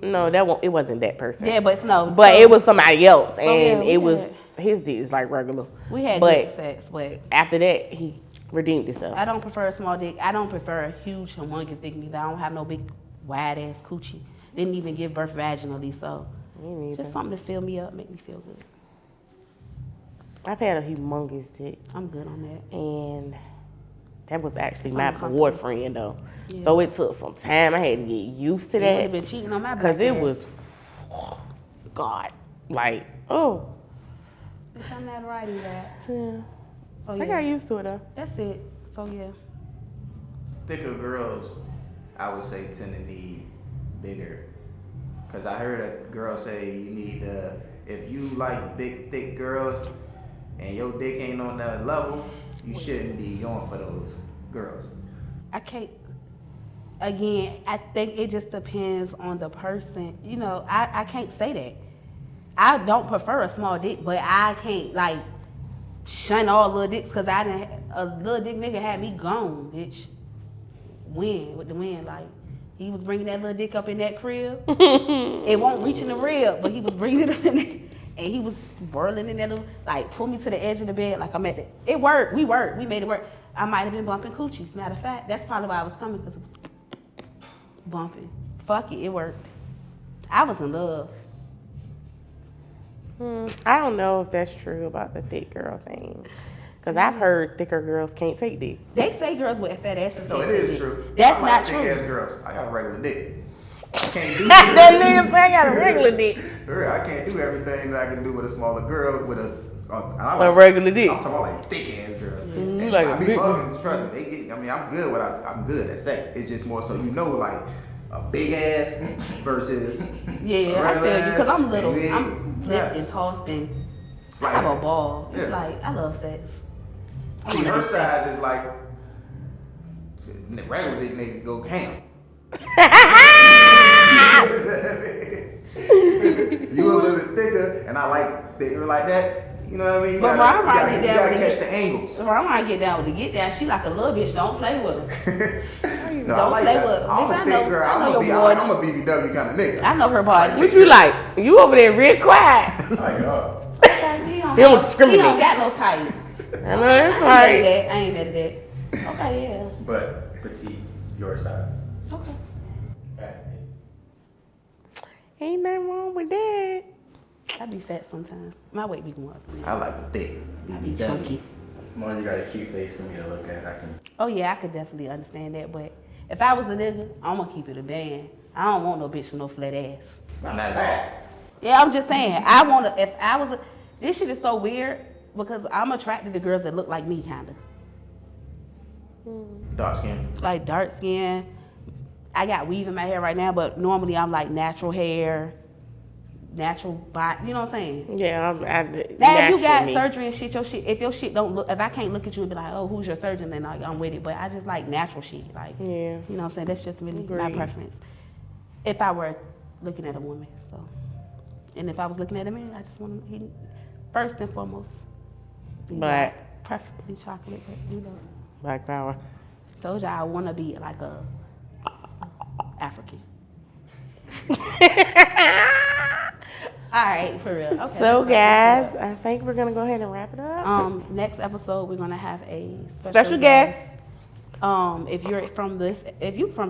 one. No, it wasn't that person. Yeah, but no. But it was somebody else. And yeah, it we was, had- his dick is like regular. We had But good sex, but after that, he redeemed himself. I don't prefer a small dick. I don't prefer a huge, humongous dick neither. I don't have no big, wide ass coochie. Didn't even give birth vaginally, so Me neither. just something to fill me up, make me feel good. I've had a humongous dick. I'm good on that. And that was actually It's my uncomfortable. boyfriend though. Yeah. So it took some time. I had to get used to You would have that. been cheating on my black Because it ass. was, God, like, oh. Bitch, I'm not writing that. Yeah. So I yeah, got used to it though. that's it. So yeah. Thicker girls, I would say, tend to need bigger Cause I heard a girl say you need if you like big thick girls and your dick ain't on that level, you shouldn't be going for those girls. I can't. Again, I think it just depends on the person. You know, I can't say that. I don't prefer a small dick, but I can't like shun all little dicks because a little dick nigga had me gone, bitch. With the wind, like he was bringing that little dick up in that crib. It won't reach in the rib, but he was bringing it up in there, and he was whirling in that little, like pull me to the edge of the bed, like I'm at the. It worked. We made it work. I might have been bumping coochies. Matter of fact, that's probably why I was coming because it was bumping. Fuck it, it worked. I was in love. I don't know if that's true about the thick girl thing. Because I've heard thicker girls can't take dick. They say girls with fat asses. No, it is true. That's I not like true. thick ass girls. I got a regular dick. I can't do That nigga say I got a regular dick. I can't do everything that I can do with a smaller girl with a A regular dick. I'm talking about like thick ass girl. You And like I a be big fucking, trust me. I'm good with I'm good at sex. It's just more so like a big ass versus Yeah, I feel you because I'm little. and I'm flipped and tossed and I have a ball. It's Yeah. like I love sex. I See, wanna her have sex. size is like regular dick nigga go ham. You a little bit thicker, and I like thicker like that. You know what I mean? You But gotta, Ryan you get down gotta with catch it. the angles. So I want to get down with the get down. She like a little bitch. Don't play with her. No, I Don't like play that. with her. I'm Bitch, a I thick know- girl. I know your I'm a BBW kind of nigga. I know her body. What you like? You over there real quiet. Like, oh. He He don't discriminate. He don't got no type. I know that's I ain't right. mad at that. I ain't mad at that. Okay, yeah. But petite, your size. Okay. Ain't nothing wrong with that. I be fat sometimes. My weight be going up. I like a thick I be BBW. chunky. As long as you got a cute face for me to look at, I can. Oh yeah, I could definitely understand that. But if I was a nigga, I'm gonna keep it a band. I don't want no bitch with no flat ass. Not at all. Yeah, I'm just saying. I wanna. If I was a, this shit is so weird because I'm attracted to girls that look like me, kinda. Dark skin. Like dark skin. I got weave in my hair right now, but normally I'm like natural hair, natural body. You know what I'm saying? Yeah, Now, if you got naturally. surgery and shit, if your shit don't look, if I can't look at you and be like, oh, who's your surgeon, then I'm with it. But I just like natural shit. Like, Yeah. you know what I'm saying? That's just really my Agreed. preference. If I were looking at a woman, so. And if I was looking at a man, I just want him, first and foremost, be Black. preferably chocolate, but you know. Black power. Told y'all I want to be like a African. All right, for real. Okay. So that's guys, I think we're gonna go ahead and wrap it up. next episode we're gonna have a Special guest. If you're from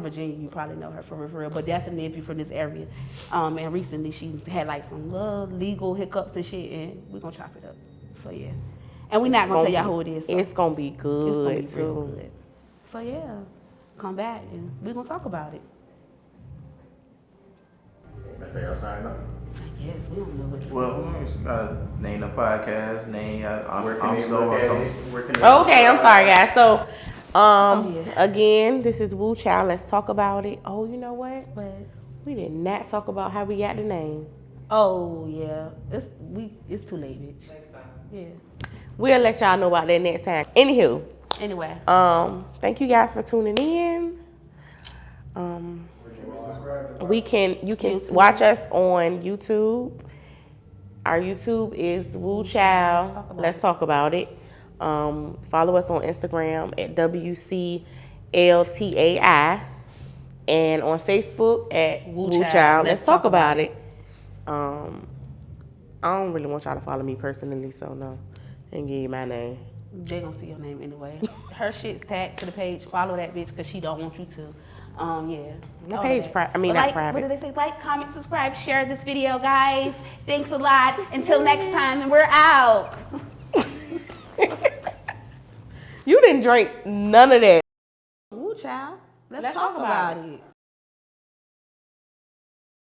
Virginia, you probably know her for real. But definitely if you're from this area, and recently she had like some little legal hiccups and shit, and we're gonna chop it up. So yeah, and we're not gonna tell y'all who it is. So It's gonna be good. it's gonna be real too. good. So yeah, come back and we're gonna talk about it. That's how y'all sign up. I guess we don't know what. Well, name the podcast. Name. Where can I'm they so. look at so it? Where can they Okay, I'm sorry guys. So yeah. again, this is Woo Child. Let's talk about it. Oh, you know what? But We did not talk about how we got the name. oh yeah, it's too late, bitch. Next time. Yeah. We'll let y'all know about that next time. Anywho, Anyway. thank you guys for tuning in. You can YouTube. watch us on YouTube. Our YouTube is Woo Child. Let's talk about it. Follow us on Instagram at WCLTAI and on Facebook at Woo Child. Let's talk about it. I don't really want y'all to follow me personally, so no. And give you my name. They gonna see your name anyway. Her shit's tagged to the page. Follow that bitch because she don't want you to. Yeah. My All page that. not Like, What private. did they say? Like, comment, subscribe, share this video, guys. Thanks a lot. Until next time, and we're out. You didn't drink none of that. Ooh, child. Let's talk about it.